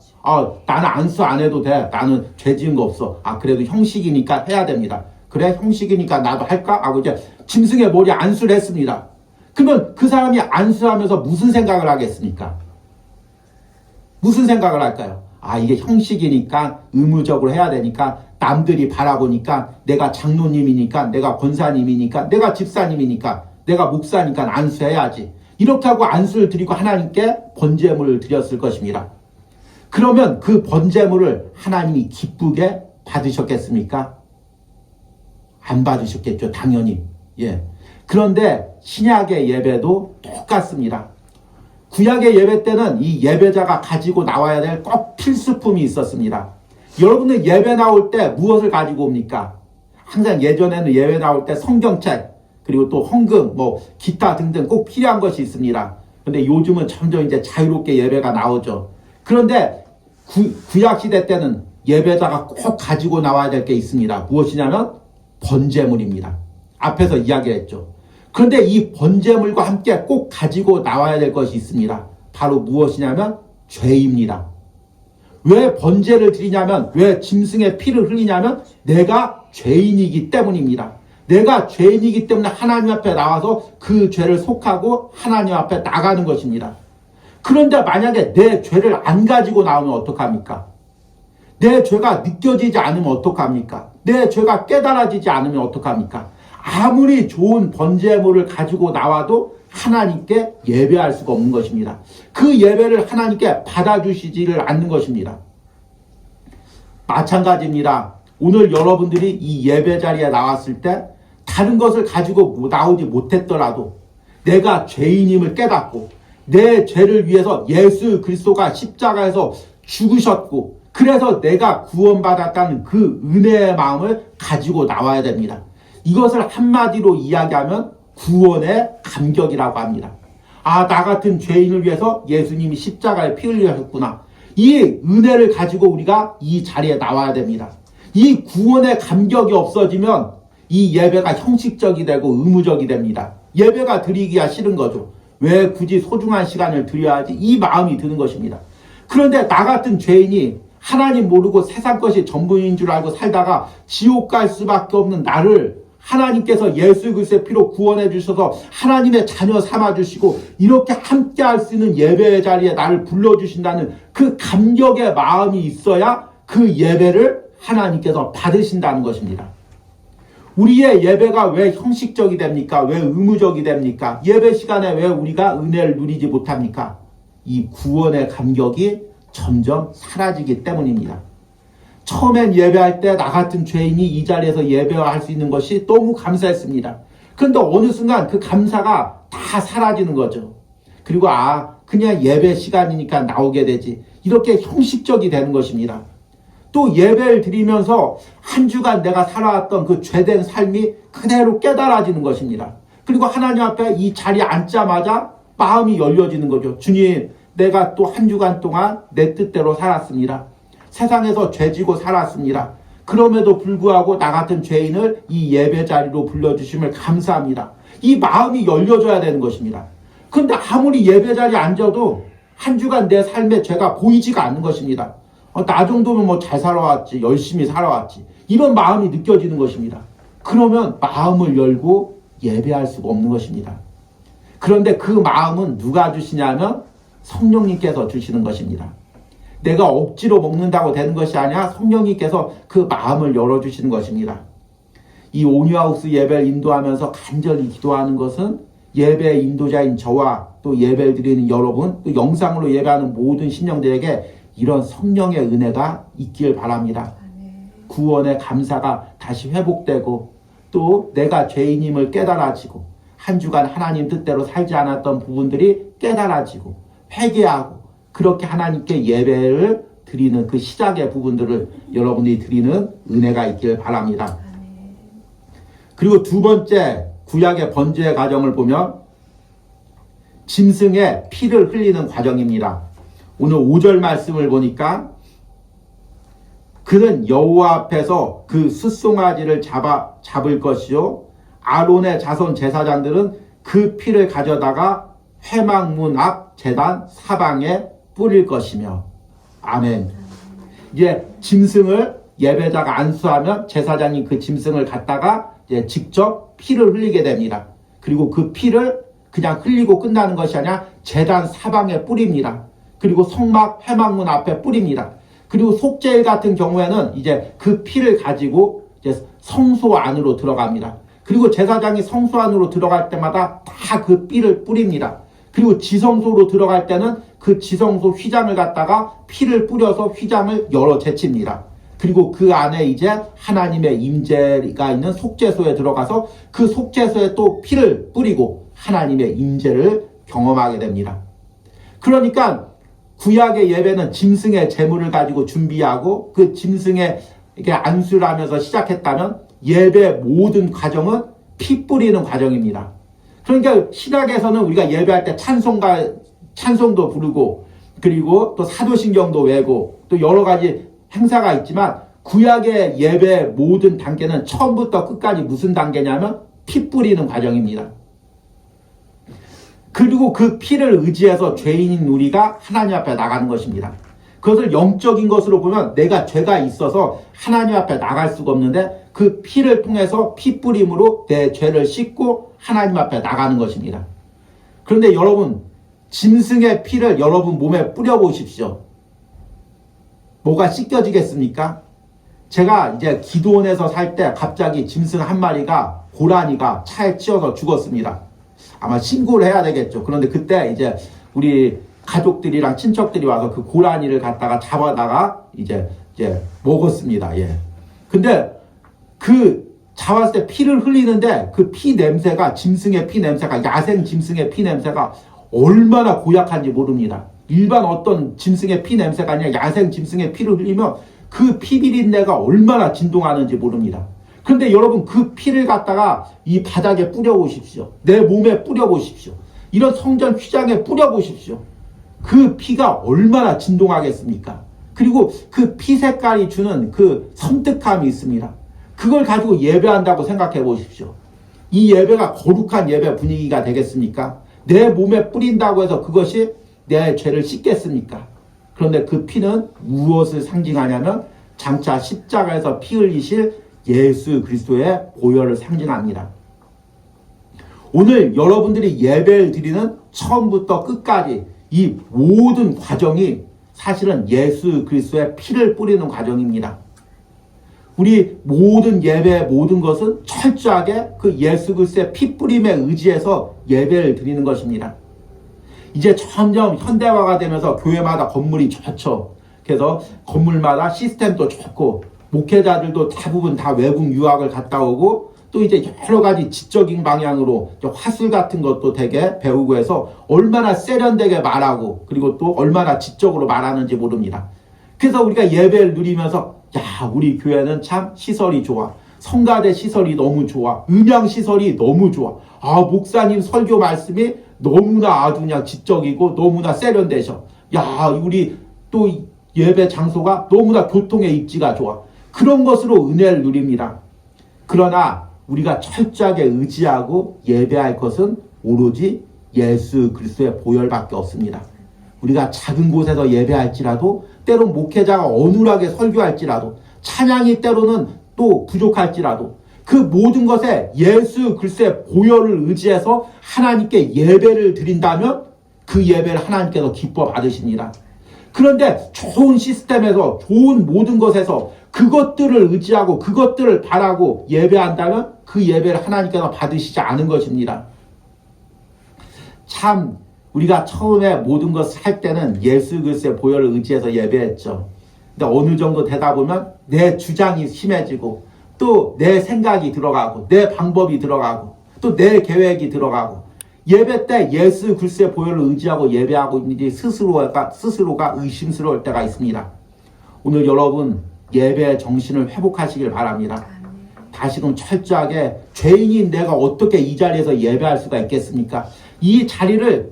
나는 안수 안 해도 돼. 나는 죄 지은 거 없어. 그래도 형식이니까 해야 됩니다. 그래, 형식이니까 나도 할까? 하고 이제 짐승의 머리에 안수를 했습니다. 그러면 그 사람이 안수하면서 무슨 생각을 하겠습니까? 무슨 생각을 할까요? 이게 형식이니까 의무적으로 해야 되니까 남들이 바라보니까 내가 장로님이니까 내가 권사님이니까 내가 집사님이니까 내가 목사니까 안수해야지. 이렇게 하고 안수를 드리고 하나님께 번제물을 드렸을 것입니다. 그러면 그 번제물을 하나님이 기쁘게 받으셨겠습니까? 안 받으셨겠죠, 당연히. 예. 그런데 신약의 예배도 똑같습니다. 구약의 예배 때는 이 예배자가 가지고 나와야 될 꼭 필수품이 있었습니다. 여러분은 예배 나올 때 무엇을 가지고 옵니까? 항상 예전에는 예배 나올 때 성경책, 그리고 또 헌금, 기타 등등 꼭 필요한 것이 있습니다. 그런데 요즘은 점점 이제 자유롭게 예배가 나오죠. 그런데 구약 시대 때는 예배자가 꼭 가지고 나와야 될 게 있습니다. 무엇이냐면 번제물입니다. 앞에서 이야기했죠. 그런데 이 번제물과 함께 꼭 가지고 나와야 될 것이 있습니다. 바로 무엇이냐면 죄입니다. 왜 번제를 드리냐면, 왜 짐승의 피를 흘리냐면 내가 죄인이기 때문입니다. 내가 죄인이기 때문에 하나님 앞에 나와서 그 죄를 속하고 하나님 앞에 나가는 것입니다. 그런데 만약에 내 죄를 안 가지고 나오면 어떡합니까? 내 죄가 느껴지지 않으면 어떡합니까? 내 죄가 깨달아지지 않으면 어떡합니까? 아무리 좋은 번제물을 가지고 나와도 하나님께 예배할 수가 없는 것입니다. 그 예배를 하나님께 받아주시지를 않는 것입니다. 마찬가지입니다. 오늘 여러분들이 이 예배 자리에 나왔을 때 다른 것을 가지고 나오지 못했더라도 내가 죄인임을 깨닫고 내 죄를 위해서 예수 그리스도가 십자가에서 죽으셨고 그래서 내가 구원받았다는 그 은혜의 마음을 가지고 나와야 됩니다. 이것을 한마디로 이야기하면 구원의 감격이라고 합니다. 나 같은 죄인을 위해서 예수님이 십자가에 피 흘리셨구나. 이 은혜를 가지고 우리가 이 자리에 나와야 됩니다. 이 구원의 감격이 없어지면 이 예배가 형식적이 되고 의무적이 됩니다. 예배가 드리기가 싫은 거죠. 왜 굳이 소중한 시간을 들여야 하지? 이 마음이 드는 것입니다. 그런데 나 같은 죄인이 하나님 모르고 세상 것이 전부인 줄 알고 살다가 지옥 갈 수밖에 없는 나를 하나님께서 예수 그리스도의 피로 구원해 주셔서 하나님의 자녀 삼아 주시고 이렇게 함께 할 수 있는 예배의 자리에 나를 불러주신다는 그 감격의 마음이 있어야 그 예배를 하나님께서 받으신다는 것입니다. 우리의 예배가 왜 형식적이 됩니까? 왜 의무적이 됩니까? 예배 시간에 왜 우리가 은혜를 누리지 못합니까? 이 구원의 감격이 점점 사라지기 때문입니다. 처음엔 예배할 때 나 같은 죄인이 이 자리에서 예배할 수 있는 것이 너무 감사했습니다. 그런데 어느 순간 그 감사가 다 사라지는 거죠. 그리고 그냥 예배 시간이니까 나오게 되지. 이렇게 형식적이 되는 것입니다. 또 예배를 드리면서 한 주간 내가 살아왔던 그 죄된 삶이 그대로 깨달아지는 것입니다. 그리고 하나님 앞에 이 자리에 앉자마자 마음이 열려지는 거죠. 주님, 내가 또 한 주간 동안 내 뜻대로 살았습니다. 세상에서 죄지고 살았습니다. 그럼에도 불구하고 나 같은 죄인을 이 예배 자리로 불러주심을 감사합니다. 이 마음이 열려져야 되는 것입니다. 그런데 아무리 예배 자리에 앉아도 한 주간 내 삶의 죄가 보이지가 않는 것입니다. 나 정도면 뭐 잘 살아왔지, 열심히 살아왔지, 이런 마음이 느껴지는 것입니다. 그러면 마음을 열고 예배할 수가 없는 것입니다. 그런데 그 마음은 누가 주시냐면 성령님께서 주시는 것입니다. 내가 억지로 먹는다고 되는 것이 아니라 성령님께서 그 마음을 열어주시는 것입니다. 이 오뉴하우스 예배를 인도하면서 간절히 기도하는 것은 예배의 인도자인 저와 또 예배를 드리는 여러분, 또 영상으로 예배하는 모든 신령들에게 이런 성령의 은혜가 있길 바랍니다. 구원의 감사가 다시 회복되고 또 내가 죄인임을 깨달아지고 한 주간 하나님 뜻대로 살지 않았던 부분들이 깨달아지고 회개하고 그렇게 하나님께 예배를 드리는 그 시작의 부분들을 여러분이 드리는 은혜가 있길 바랍니다. 그리고 두 번째 구약의 번제의 과정을 보면 짐승의 피를 흘리는 과정입니다. 오늘 5절 말씀을 보니까 그는 여호와 앞에서 그 숫송아지를 잡을 것이요 아론의 자손 제사장들은 그 피를 가져다가 회막문 앞 제단 사방에 뿌릴 것이며. 아멘. 이제 짐승을 예배자가 안수하면 제사장이 그 짐승을 갖다가 이제 직접 피를 흘리게 됩니다. 그리고 그 피를 그냥 흘리고 끝나는 것이 아니라 제단 사방에 뿌립니다. 그리고 성막 회막문 앞에 뿌립니다. 그리고 속죄일 같은 경우에는 이제 그 피를 가지고 이제 성소 안으로 들어갑니다. 그리고 제사장이 성소 안으로 들어갈 때마다 다 그 피를 뿌립니다. 그리고 지성소로 들어갈 때는 그 지성소 휘장을 갖다가 피를 뿌려서 휘장을 열어 제칩니다. 그리고 그 안에 이제 하나님의 임재가 있는 속죄소에 들어가서 그 속죄소에 또 피를 뿌리고 하나님의 임재를 경험하게 됩니다. 그러니까 구약의 예배는 짐승의 제물을 가지고 준비하고 그 짐승의 이렇게 안수를 하면서 시작했다면 예배 모든 과정은 피 뿌리는 과정입니다. 그러니까 신약에서는 우리가 예배할 때 찬송도 부르고 그리고 또 사도신경도 외고 또 여러 가지 행사가 있지만 구약의 예배 모든 단계는 처음부터 끝까지 무슨 단계냐면 피 뿌리는 과정입니다. 그리고 그 피를 의지해서 죄인인 우리가 하나님 앞에 나가는 것입니다. 그것을 영적인 것으로 보면 내가 죄가 있어서 하나님 앞에 나갈 수가 없는데 그 피를 통해서 피 뿌림으로 내 죄를 씻고 하나님 앞에 나가는 것입니다. 그런데 여러분, 짐승의 피를 여러분 몸에 뿌려보십시오. 뭐가 씻겨지겠습니까? 제가 이제 기도원에서 살 때 갑자기 짐승 한 마리가 고라니가 차에 치여서 죽었습니다. 아마 신고를 해야 되겠죠. 그런데 그때 이제 우리 가족들이랑 친척들이 와서 그 고라니를 갖다가 잡아다가 이제 먹었습니다. 예. 근데 그 잡았을 때 피를 흘리는데 그 피 냄새가 짐승의 피 냄새가 야생 짐승의 피 냄새가 얼마나 고약한지 모릅니다. 일반 어떤 짐승의 피 냄새가 아니라 야생 짐승의 피를 흘리면 그 피 비린내가 얼마나 진동하는지 모릅니다. 그런데 여러분 그 피를 갖다가 이 바닥에 뿌려보십시오. 내 몸에 뿌려보십시오. 이런 성전 휘장에 뿌려보십시오. 그 피가 얼마나 진동하겠습니까? 그리고 그 피 색깔이 주는 그 섬뜩함이 있습니다. 그걸 가지고 예배한다고 생각해 보십시오. 이 예배가 거룩한 예배 분위기가 되겠습니까? 내 몸에 뿌린다고 해서 그것이 내 죄를 씻겠습니까? 그런데 그 피는 무엇을 상징하냐면 장차 십자가에서 피 흘리실 예수 그리스도의 보혈을 상징합니다. 오늘 여러분들이 예배를 드리는 처음부터 끝까지 이 모든 과정이 사실은 예수 그리스도의 피를 뿌리는 과정입니다. 우리 모든 예배의 모든 것은 철저하게 그 예수 그리스도의 피 뿌림에 의지해서 예배를 드리는 것입니다. 이제 점점 현대화가 되면서 교회마다 건물이 좋죠. 그래서 건물마다 시스템도 좋고 목회자들도 대부분 다 외국 유학을 갔다 오고 또 이제 여러 가지 지적인 방향으로 화술 같은 것도 되게 배우고 해서 얼마나 세련되게 말하고 그리고 또 얼마나 지적으로 말하는지 모릅니다. 그래서 우리가 예배를 누리면서 야, 우리 교회는 참 시설이 좋아. 성가대 시설이 너무 좋아. 음향 시설이 너무 좋아. 아, 목사님 설교 말씀이 너무나 아주 그냥 지적이고 너무나 세련되셔. 야, 우리 또 예배 장소가 너무나 교통의 입지가 좋아. 그런 것으로 은혜를 누립니다. 그러나 우리가 철저하게 의지하고 예배할 것은 오로지 예수 그리스도의 보혈밖에 없습니다. 우리가 작은 곳에서 예배할지라도 때론 목회자가 어눌하게 설교할지라도 찬양이 때로는 또 부족할지라도 그 모든 것에 예수 그리스도의 보혈을 의지해서 하나님께 예배를 드린다면 그 예배를 하나님께서 기뻐 받으십니다. 그런데 좋은 시스템에서 좋은 모든 것에서 그것들을 의지하고 그것들을 바라고 예배한다면 그 예배를 하나님께서 받으시지 않은 것입니다. 참 우리가 처음에 모든 것을 할 때는 예수 그리스도의 보혈을 의지해서 예배했죠. 근데 어느 정도 되다 보면 내 주장이 심해지고 또 내 생각이 들어가고 내 방법이 들어가고 또 내 계획이 들어가고 예배 때 예수 그리스도의 보혈을 의지하고 예배하고 있는지 스스로가 의심스러울 때가 있습니다. 오늘 여러분 예배의 정신을 회복하시길 바랍니다. 다시금 철저하게 죄인인 내가 어떻게 이 자리에서 예배할 수가 있겠습니까? 이 자리를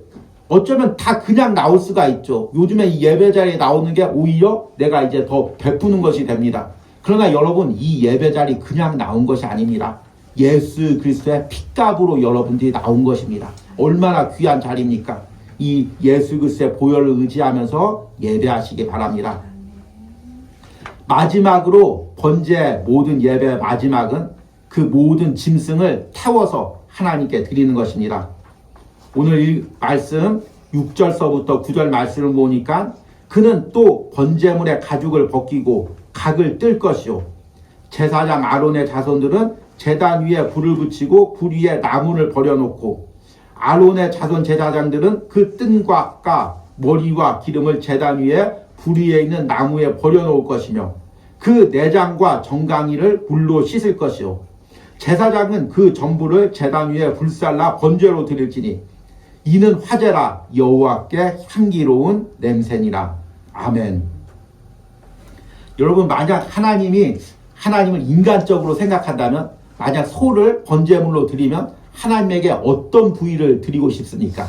어쩌면 다 그냥 나올 수가 있죠. 요즘에 이 예배 자리에 나오는 게 오히려 내가 이제 더 베푸는 것이 됩니다. 그러나 여러분 이 예배 자리 그냥 나온 것이 아닙니다. 예수 그리스도의 핏값으로 여러분들이 나온 것입니다. 얼마나 귀한 자리입니까? 이 예수 그리스도의 보혈을 의지하면서 예배하시기 바랍니다. 마지막으로 번제 모든 예배의 마지막은 그 모든 짐승을 태워서 하나님께 드리는 것입니다. 오늘 이 말씀 6절서부터 9절 말씀을 보니까 그는 또 번제물의 가죽을 벗기고 각을 뜰 것이요 제사장 아론의 자손들은 제단 위에 불을 붙이고 불 위에 나무를 버려놓고 아론의 자손 제사장들은 그 뜬과 머리와 기름을 제단 위에 불 위에 있는 나무에 버려놓을 것이며 그 내장과 정강이를 불로 씻을 것이요 제사장은 그 전부를 제단 위에 불살라 번제로 드릴지니 이는 화제라 여호와께 향기로운 냄새니라. 아멘. 여러분 만약 하나님을 인간적으로 생각한다면 만약 소를 번제물로 드리면 하나님에게 어떤 부위를 드리고 싶습니까?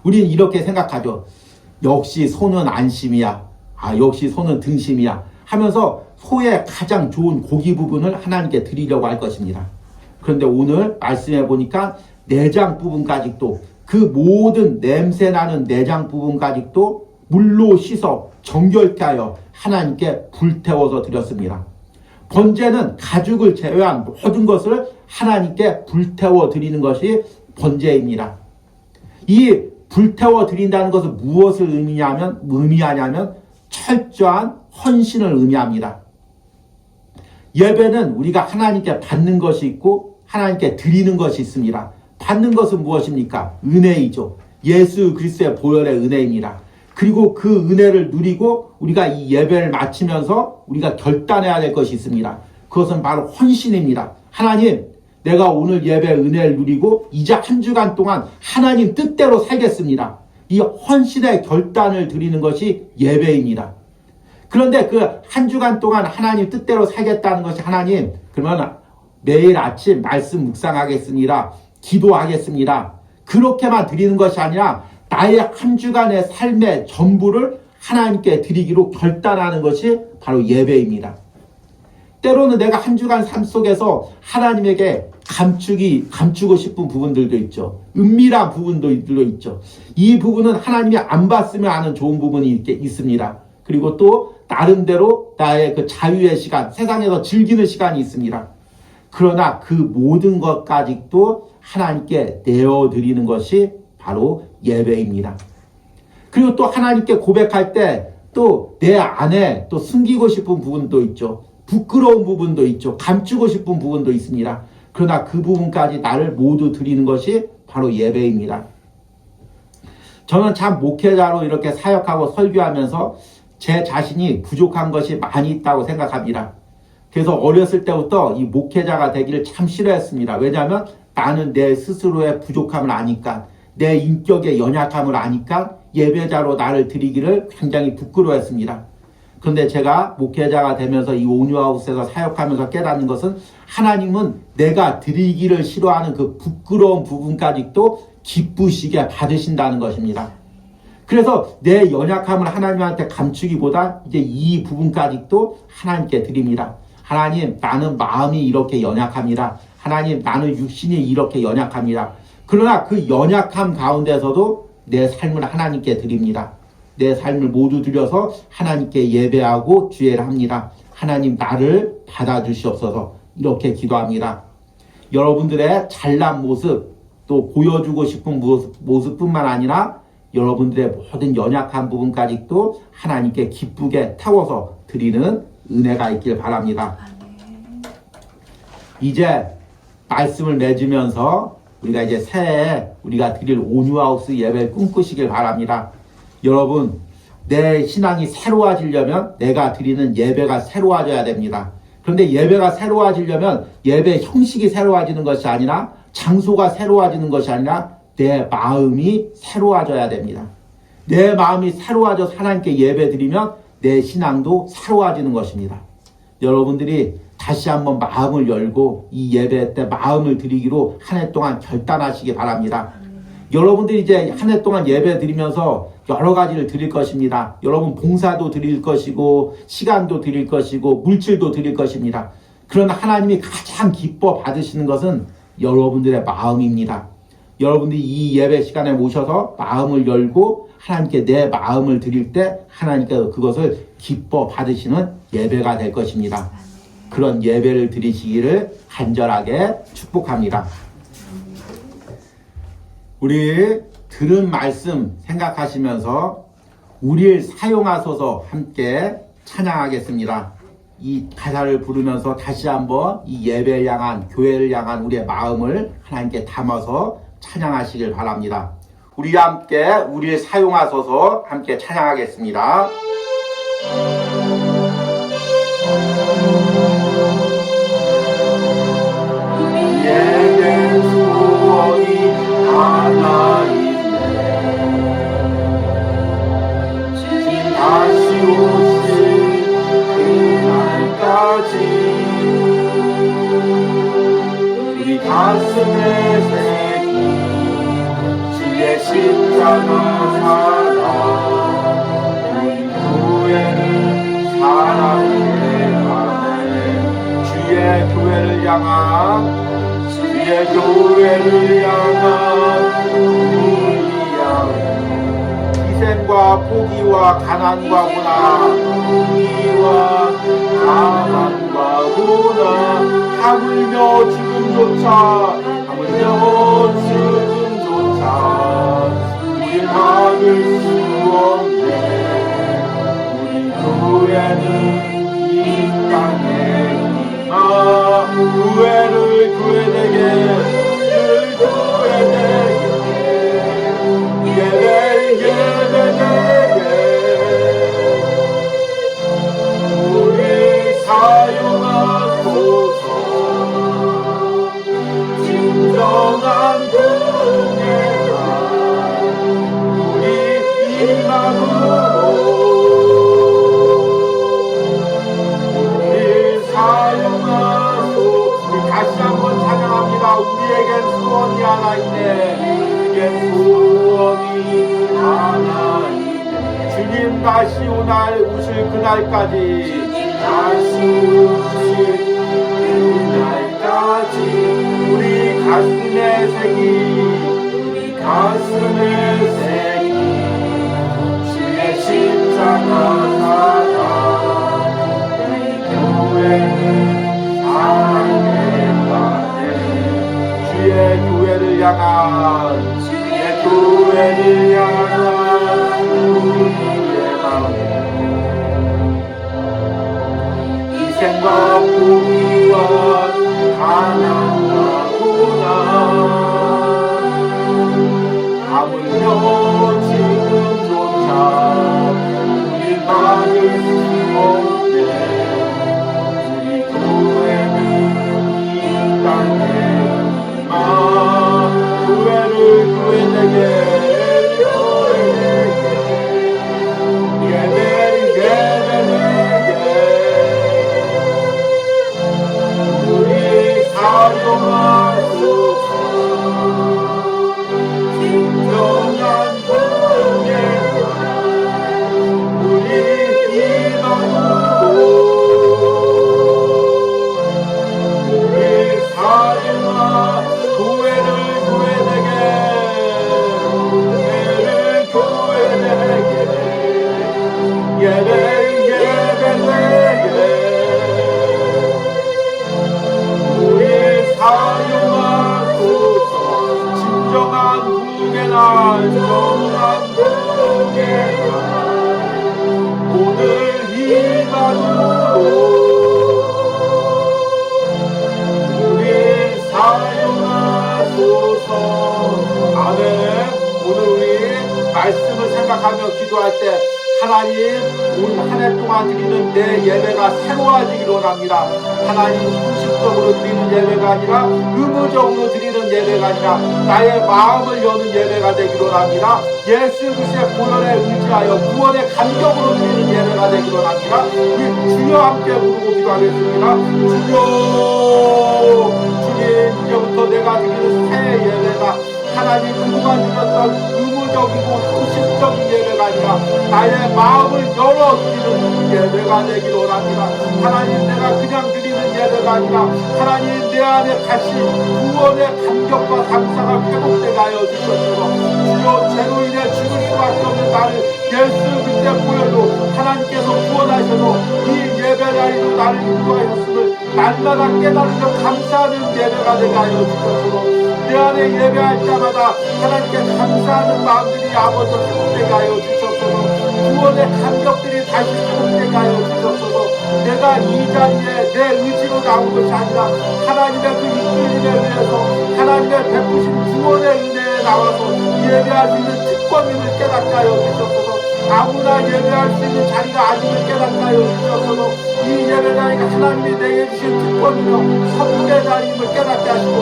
우리는 이렇게 생각하죠. 역시 소는 안심이야. 역시 소는 등심이야. 하면서 소의 가장 좋은 고기 부분을 하나님께 드리려고 할 것입니다. 그런데 오늘 말씀해 보니까 내장 부분까지도 그 모든 냄새나는 내장 부분까지도 물로 씻어 정결케 하여 하나님께 불태워서 드렸습니다. 번제는 가죽을 제외한 모든 것을 하나님께 불태워 드리는 것이 번제입니다. 이 불태워 드린다는 것은 무엇을 의미하냐면 철저한 헌신을 의미합니다. 예배는 우리가 하나님께 받는 것이 있고 하나님께 드리는 것이 있습니다. 받는 것은 무엇입니까? 은혜이죠. 예수 그리스도의 보혈의 은혜입니다. 그리고 그 은혜를 누리고 우리가 이 예배를 마치면서 우리가 결단해야 될 것이 있습니다. 그것은 바로 헌신입니다. 하나님, 내가 오늘 예배 은혜를 누리고 이제 한 주간 동안 하나님 뜻대로 살겠습니다. 이 헌신의 결단을 드리는 것이 예배입니다. 그런데 그 한 주간 동안 하나님 뜻대로 살겠다는 것이 하나님, 그러면 매일 아침 말씀 묵상하겠습니다. 기도하겠습니다. 그렇게만 드리는 것이 아니라 나의 한 주간의 삶의 전부를 하나님께 드리기로 결단하는 것이 바로 예배입니다. 때로는 내가 한 주간 삶 속에서 하나님에게 감추고 싶은 부분들도 있죠. 은밀한 부분도 있죠. 이 부분은 하나님이 안 봤으면 하는 좋은 부분이 있습니다. 그리고 또 나름대로 나의 그 자유의 시간, 세상에서 즐기는 시간이 있습니다. 그러나 그 모든 것까지도 하나님께 내어드리는 것이 바로 예배입니다. 그리고 또 하나님께 고백할 때 또 내 안에 또 숨기고 싶은 부분도 있죠. 부끄러운 부분도 있죠. 감추고 싶은 부분도 있습니다. 그러나 그 부분까지 나를 모두 드리는 것이 바로 예배입니다. 저는 참 목회자로 이렇게 사역하고 설교하면서 제 자신이 부족한 것이 많이 있다고 생각합니다. 그래서 어렸을 때부터 이 목회자가 되기를 참 싫어했습니다. 왜냐하면 나는 내 스스로의 부족함을 아니까, 내 인격의 연약함을 아니까 예배자로 나를 드리기를 굉장히 부끄러워했습니다. 그런데 제가 목회자가 되면서 이 온유하우스에서 사역하면서 깨닫는 것은 하나님은 내가 드리기를 싫어하는 그 부끄러운 부분까지도 기쁘시게 받으신다는 것입니다. 그래서 내 연약함을 하나님한테 감추기보다 이제 이 부분까지도 하나님께 드립니다. 하나님, 나는 마음이 이렇게 연약합니다. 하나님, 나는 육신이 이렇게 연약합니다. 그러나 그 연약함 가운데서도 내 삶을 하나님께 드립니다. 내 삶을 모두 드려서 하나님께 예배하고 주의를 합니다. 하나님, 나를 받아주시옵소서. 이렇게 기도합니다. 여러분들의 잘난 모습, 또 보여주고 싶은 모습뿐만 아니라 여러분들의 모든 연약한 부분까지도 하나님께 기쁘게 태워서 드리는 은혜가 있길 바랍니다. 이제 말씀을 맺으면서 우리가 이제 새해에 우리가 드릴 온유하우스 예배를 꿈꾸시길 바랍니다. 여러분, 내 신앙이 새로워지려면 내가 드리는 예배가 새로워져야 됩니다. 그런데 예배가 새로워지려면 예배 형식이 새로워지는 것이 아니라, 장소가 새로워지는 것이 아니라 내 마음이 새로워져야 됩니다. 내 마음이 새로워져서 하나님께 예배 드리면 내 신앙도 새로워지는 것입니다. 여러분들이 다시 한번 마음을 열고 이 예배 때 마음을 드리기로 한 해 동안 결단하시기 바랍니다. 여러분들이 이제 한 해 동안 예배 드리면서 여러 가지를 드릴 것입니다. 여러분 봉사도 드릴 것이고, 시간도 드릴 것이고, 물질도 드릴 것입니다. 그러나 하나님이 가장 기뻐 받으시는 것은 여러분들의 마음입니다. 여러분들이 이 예배 시간에 모셔서 마음을 열고 하나님께 내 마음을 드릴 때 하나님께서 그것을 기뻐 받으시는 예배가 될 것입니다. 그런 예배를 드리시기를 간절하게 축복합니다. 우리 들은 말씀 생각하시면서 우리를 사용하소서 함께 찬양하겠습니다. 이 가사를 부르면서 다시 한번 이 예배를 향한, 교회를 향한 우리의 마음을 하나님께 담아서 찬양하시길 바랍니다. 우리와 함께 우리를 사용하소서 함께 찬양하겠습니다. 우리에겐 소원이 하나 있네. 주님 다시 오실 그날까지 우리 가슴에 새긴 주의 십자가 사랑, 우리 교회를 사랑해 하네. 주의 교회를 향한, 주의 교회를 향한 우리 향, 희생과 포기와 가난과 고난, 포기와 가난과 고난, 하물며 지금조차, 하물며 지금조차 우리 막을 수 없네. 우리 교회는 이 땅에 교회를 교회되게, 늘 교회되게, 예배를 예배되게 우리 사용하소서. 진정한 교회가 우리 일망으로 다시 한번 찬양합니다. 우리에겐 소원이 하나 있네. 우리에겐 소원이 하나 있네. 주님 다시 오실 그날까지, 주님 다시 오실 그날까지 우리 가슴에 새기 주의 십자가 사랑 교회는 사랑의 가네 주의 교회를 향한 우리의 마음 희생과 포기와 가난과 고난 하물며 지금조차 우리 받을 수 없네 우리 교회는 이 땅에 마 교회를 교회되게 우리 사용하소서 진정한 복의 우리 희망으로 우리 사용하 교회를 교회되게 예배되게 우리 사용하소서 진정한 구원의 날 정한 복의 날 오늘 희망으로 우리 사용하소서 아멘 오늘 우리 말씀을 생각하며 기도할 때 하나님 온 한 해 동안 드리는 내 예배가 새로워지기를 원합니다. 하나님 형식적으로 드리는 예배가 아니라 의무적으로 드리는 예배가 아니라 나의 마음을 여는 예배가 되기를 원합니다. 예수 그리스도의 보혈에 의지하여 구원의 감격으로 드리는 예배가 되기를 원합니다. 우리 주여 함께 부르고 기도하겠습니다. 주여 주님 이제부터 내가 드리는 새 예배가 하나님 그동안 드렸던 의무적이고 형식적인 예배가 아니라 나의 마음을 열어드리는 예배가 되기를 원합니다. 하나님 내가 그냥 드리는 예배가 아니라 하나님 내 안에 다시 구원의 감격과 감사가 회복되게 하여 주셔서 주여 죄로 인해 죽을 수밖에 없는 나를 예수 그리스도의 보혈로 하나님께서 구원하셔서 이 예배자리로 나를 인도하셨음을 날마다 깨달으며 감사하는 예배가 되게 하여 주셔서 내 안에 예배할 때마다 하나님께 감사하는 마음들이 아버지 회복되게 하여 주셔서 구원의 감격들이 다시 회복되게 하여 주셔서 내가 이 자리에 내 의지로 나온 것이 아니라 하나님의 그 이끌림에 의해서 하나님의 베푸신 구원의 은혜에 나와서 예배할 수 있는 특권임을 깨닫게 하여 주셔서 아무나 예배할 수 있는 자리가 아님을 깨닫게 하여 주셔서 이 예배자리가 하나님이 내게 주신 특권이며 선물의 자리임을 깨닫게 하시고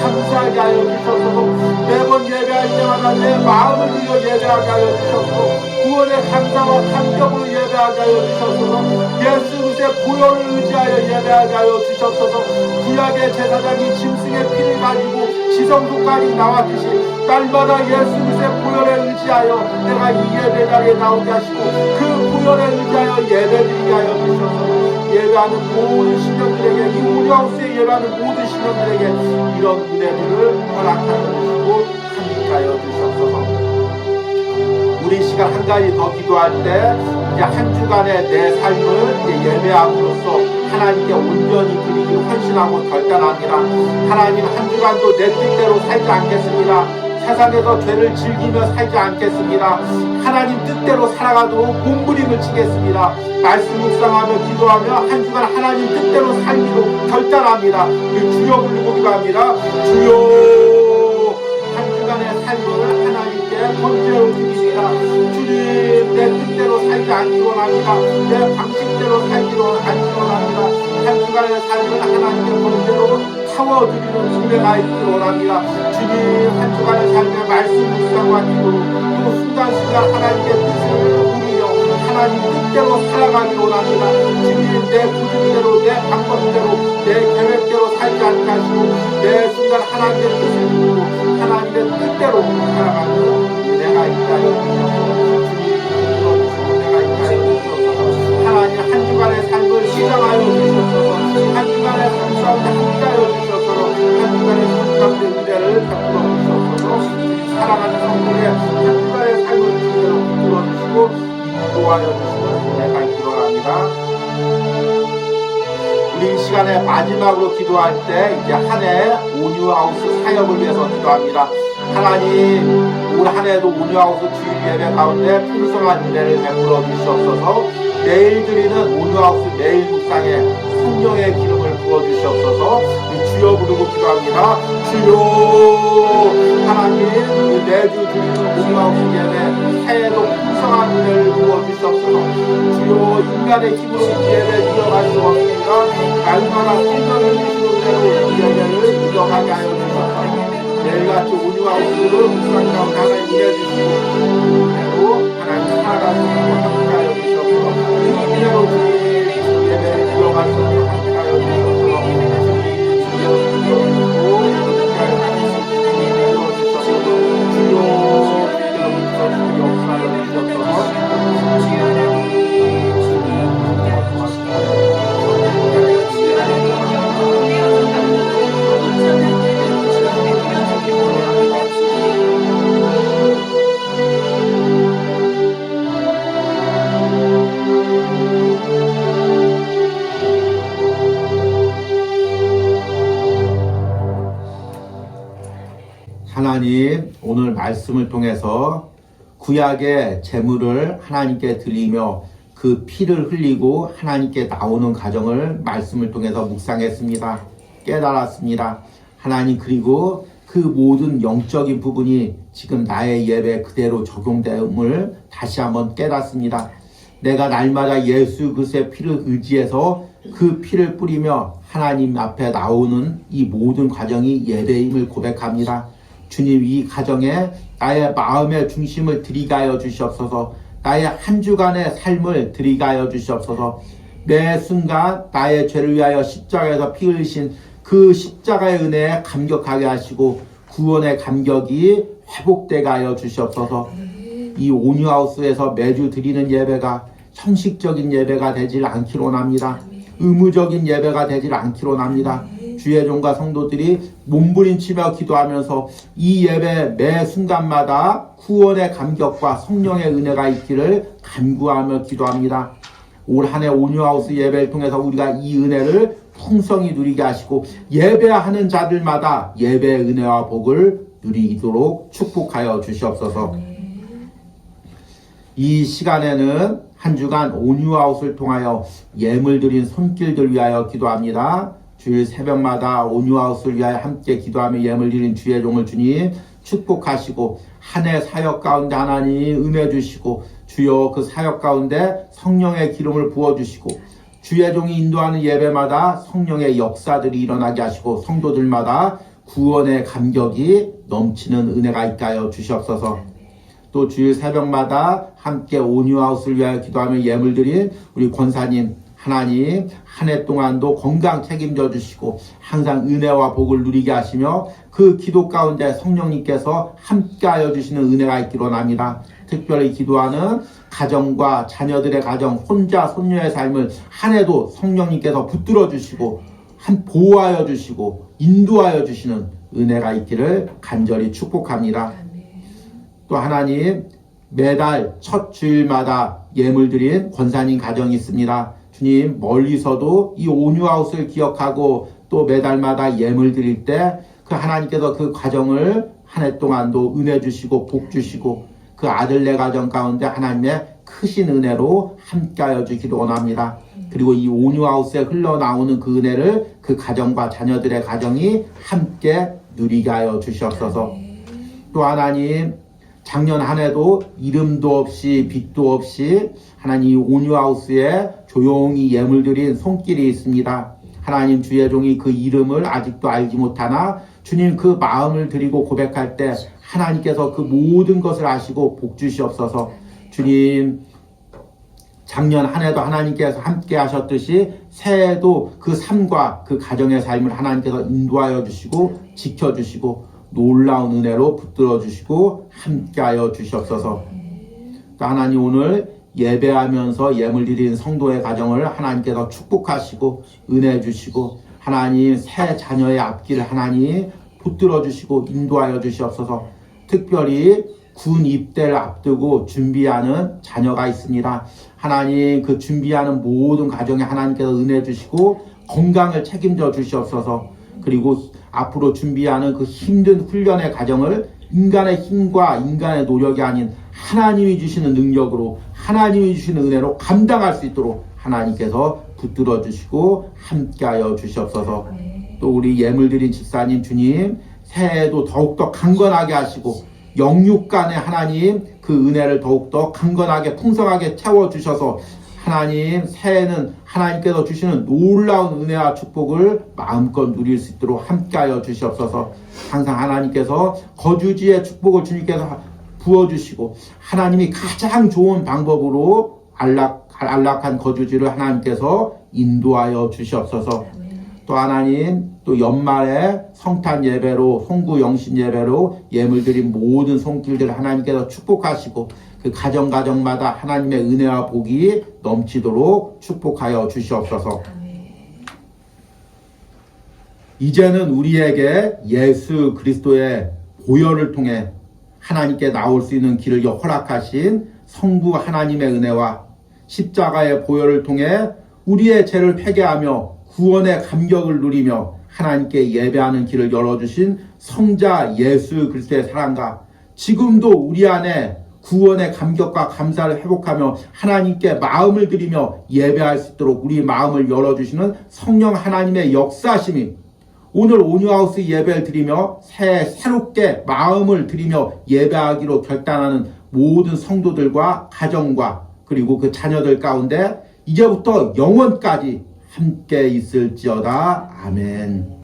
감사하게 하여 주셔서 매번 예배할 때마다 내 마음을 들여 예배하게 하여 주셔서 구원의 감사와 감격으로 예배하게 하여 주셔서 예수 그리스도의 보혈을 의지하여 예배하게 하여 주셔서 구약의 제사장이 짐승의 피를 가지고 지성소까지 나왔듯이 날마다 예수 그리스도의 보혈에 의지하여 내가 이 예배자리에 나오게 하시고 그 보혈에 의지하여 예배드리게 하여 주셔서 예배하는 모든 신령들에게 이 우리하우스에 예배하는 모든 신령들에게 이런 은혜들을 허락하여 주시고 함께하여 주셔서 우리 시간 한 가지 더 기도할 때 이제 한 주간의 내 삶을 이제 예배함으로써 하나님께 온전히 드리기를 헌신하고 결단합니다. 하나님 한 주간도 내 뜻대로 살지 않겠습니다. 세상에서 죄를 즐기며 살지 않겠습니다. 하나님 뜻대로 살아가도록 몸부림을 치겠습니다. 말씀 묵상하며 기도하며 한 주간 하나님 뜻대로 살기로 결단합니다. 주여 부르고 기도합니다. 주여 한 주간의 삶을 하나님께 번제로 드립니다. 주님 내 뜻대로 살지 않기로 합니다. 내 방식대로 살기로 않기로 합니다. 한 주간의 삶을 하나님께 번제로 타워드리는 은혜가 있기를 원합니다. 주님 한 주간의 삶의 말씀 묵상과 기도로 또 순간순간 하나님의 뜻을 우리며 하나님 뜻대로 살아가기를 원합니다. 주님 내 구준대로 내 방법대로 내 계획대로 살지 않게 하시고 내 순간 하나님의 뜻을 이루고 하나님의 뜻대로 살아가는 은혜가 있다요. 주님 그런 은혜가 있다요. 하나님 한 주간의 삶을 시작하여 주셔서 한 주간의 삶 가운데 함께하여 주셔서 한 주간의 삶 가운데 인도하여 주시는 은혜가 있기를 합니다. 우리 이 시간에 마지막으로 기도할 때 이제 한 해 온유하우스 사역을 위해서 기도합니다. 하나님, 올 한 해도 온유하우스 주일 예배 가운데 풍성한 은혜를 베풀어 주시옵소서. 내일 드리는 온유하우스 내일 묵상에 성령의 기름을 부어 주시옵소서. 주여 부르고 기도합니다. 주여, 하나님, 매주 드리는 온유하우스 예배 새해도 풍성한 은혜를 부어 주시옵소서. 주여, 인간의 힘으로 예배를 이어갈 수 없습니다. 날마다 성령의 주시는 은혜로 예배를 이어가게 하여 주시옵소서. 내일같이 온유하우스를 묵상 가운데 하나님 은혜 주시고 은혜로 하나님 살아가시고 함께하여 주시옵소서. 은혜로 주님 예배를 이어갈 수 없도록 함께하여 주시옵소서. 하나님, 오늘 말씀을 통해서 구약의 제물을 하나님께 드리며 그 피를 흘리고 하나님께 나오는 과정을 말씀을 통해서 묵상했습니다. 깨달았습니다. 하나님, 그리고 그 모든 영적인 부분이 지금 나의 예배 그대로 적용됨을 다시 한번 깨닫습니다. 내가 날마다 예수 그리스도의 피를 의지해서 그 피를 뿌리며 하나님 앞에 나오는 이 모든 과정이 예배임을 고백합니다. 주님, 이 가정에 나의 마음의 중심을 드리게 하여 주시옵소서. 나의 한 주간의 삶을 드리게 하여 주시옵소서. 매 순간 나의 죄를 위하여 십자가에서 피 흘리신 그 십자가의 은혜에 감격하게 하시고 구원의 감격이 회복되게 하여 주시옵소서. 이 온유하우스에서 매주 드리는 예배가 형식적인 예배가 되질 않기로 합니다. 의무적인 예배가 되질 않기로 합니다. 주의 종과 성도들이 몸부림치며 기도하면서 이 예배 매 순간마다 구원의 감격과 성령의 은혜가 있기를 간구하며 기도합니다. 올 한 해 온유하우스 예배를 통해서 우리가 이 은혜를 풍성히 누리게 하시고 예배하는 자들마다 예배의 은혜와 복을 누리도록 축복하여 주시옵소서. 이 시간에는 한 주간 온유하우스를 통하여 예물 드린 손길들 위하여 기도합니다. 주일 새벽마다 온유하우스를 위하여 함께 기도하며 예물 드린 주의 종을 주님 축복하시고 한 해 사역 가운데 하나님 은혜 주시고 주여 그 사역 가운데 성령의 기름을 부어주시고 주의 종이 인도하는 예배마다 성령의 역사들이 일어나게 하시고 성도들마다 구원의 감격이 넘치는 은혜가 있게 하여 주시옵소서. 또 주일 새벽마다 함께 온유하우스를 위하여 기도하며 예물 드린 우리 권사님 하나님 한 해 동안도 건강 책임져 주시고 항상 은혜와 복을 누리게 하시며 그 기도 가운데 성령님께서 함께하여 주시는 은혜가 있기로 합니다. 특별히 기도하는 가정과 자녀들의 가정, 손자, 손녀의 삶을 한 해도 성령님께서 붙들어 주시고 보호하여 주시고 인도하여 주시는 은혜가 있기를 간절히 축복합니다. 또 하나님 매달 첫 주일마다 예물 드린 권사님 가정이 있습니다. 주님 멀리서도 이 온유하우스를 기억하고 또 매달마다 예물 드릴 때 그 하나님께서 그 가정을 한 해 동안도 은혜 주시고 복 주시고 그 아들네 가정 가운데 하나님의 크신 은혜로 함께하여 주기를 원합니다. 그리고 이 온유하우스에 흘러나오는 그 은혜를 그 가정과 자녀들의 가정이 함께 누리게 하여 주시옵소서. 또 하나님 작년 한 해도 이름도 없이 빛도 없이 하나님 온유하우스에 조용히 예물 드린 손길이 있습니다. 하나님 주의 종이 그 이름을 아직도 알지 못하나 주님 그 마음을 드리고 고백할 때 하나님께서 그 모든 것을 아시고 복 주시옵소서. 주님 작년 한 해도 하나님께서 함께 하셨듯이 새해에도 그 삶과 그 가정의 삶을 하나님께서 인도하여 주시고 지켜주시고 놀라운 은혜로 붙들어 주시고 함께하여 주시옵소서. 또 하나님 오늘 예배하면서 예물 드린 성도의 가정을 하나님께서 축복하시고 은혜 주시고 하나님 새 자녀의 앞길을 하나님 붙들어 주시고 인도하여 주시옵소서. 특별히 군 입대를 앞두고 준비하는 자녀가 있습니다. 하나님 그 준비하는 모든 가정에 하나님께서 은혜 주시고 건강을 책임져 주시옵소서. 그리고 앞으로 준비하는 그 힘든 훈련의 과정을 인간의 힘과 인간의 노력이 아닌 하나님이 주시는 능력으로 하나님이 주시는 은혜로 감당할 수 있도록 하나님께서 붙들어 주시고 함께하여 주시옵소서. 또 우리 예물 드린 집사님 주님 새해에도 더욱더 강건하게 하시고 영육 간에 하나님 그 은혜를 더욱더 강건하게 풍성하게 채워주셔서 하나님 새해는 하나님께서 주시는 놀라운 은혜와 축복을 마음껏 누릴 수 있도록 함께하여 주시옵소서. 항상 하나님께서 거주지의 축복을 주님께서 부어주시고 하나님이 가장 좋은 방법으로 안락한 거주지를 하나님께서 인도하여 주시옵소서. 또 하나님 또 연말에 성탄 예배로 송구 영신 예배로 예물 드린 모든 손길들을 하나님께서 축복하시고 그 가정마다 하나님의 은혜와 복이 넘치도록 축복하여 주시옵소서. 이제는 우리에게 예수 그리스도의 보혈을 통해 하나님께 나올 수 있는 길을 허락하신 성부 하나님의 은혜와 십자가의 보혈을 통해 우리의 죄를 회개하며 구원의 감격을 누리며 하나님께 예배하는 길을 열어주신 성자 예수 그리스도의 사랑과 지금도 우리 안에 구원의 감격과 감사를 회복하며 하나님께 마음을 드리며 예배할 수 있도록 우리 마음을 열어주시는 성령 하나님의 역사심이 오늘 온유하우스 예배를 드리며 새롭게 마음을 드리며 예배하기로 결단하는 모든 성도들과 가정과 그리고 그 자녀들 가운데 이제부터 영원까지 함께 있을지어다. 아멘.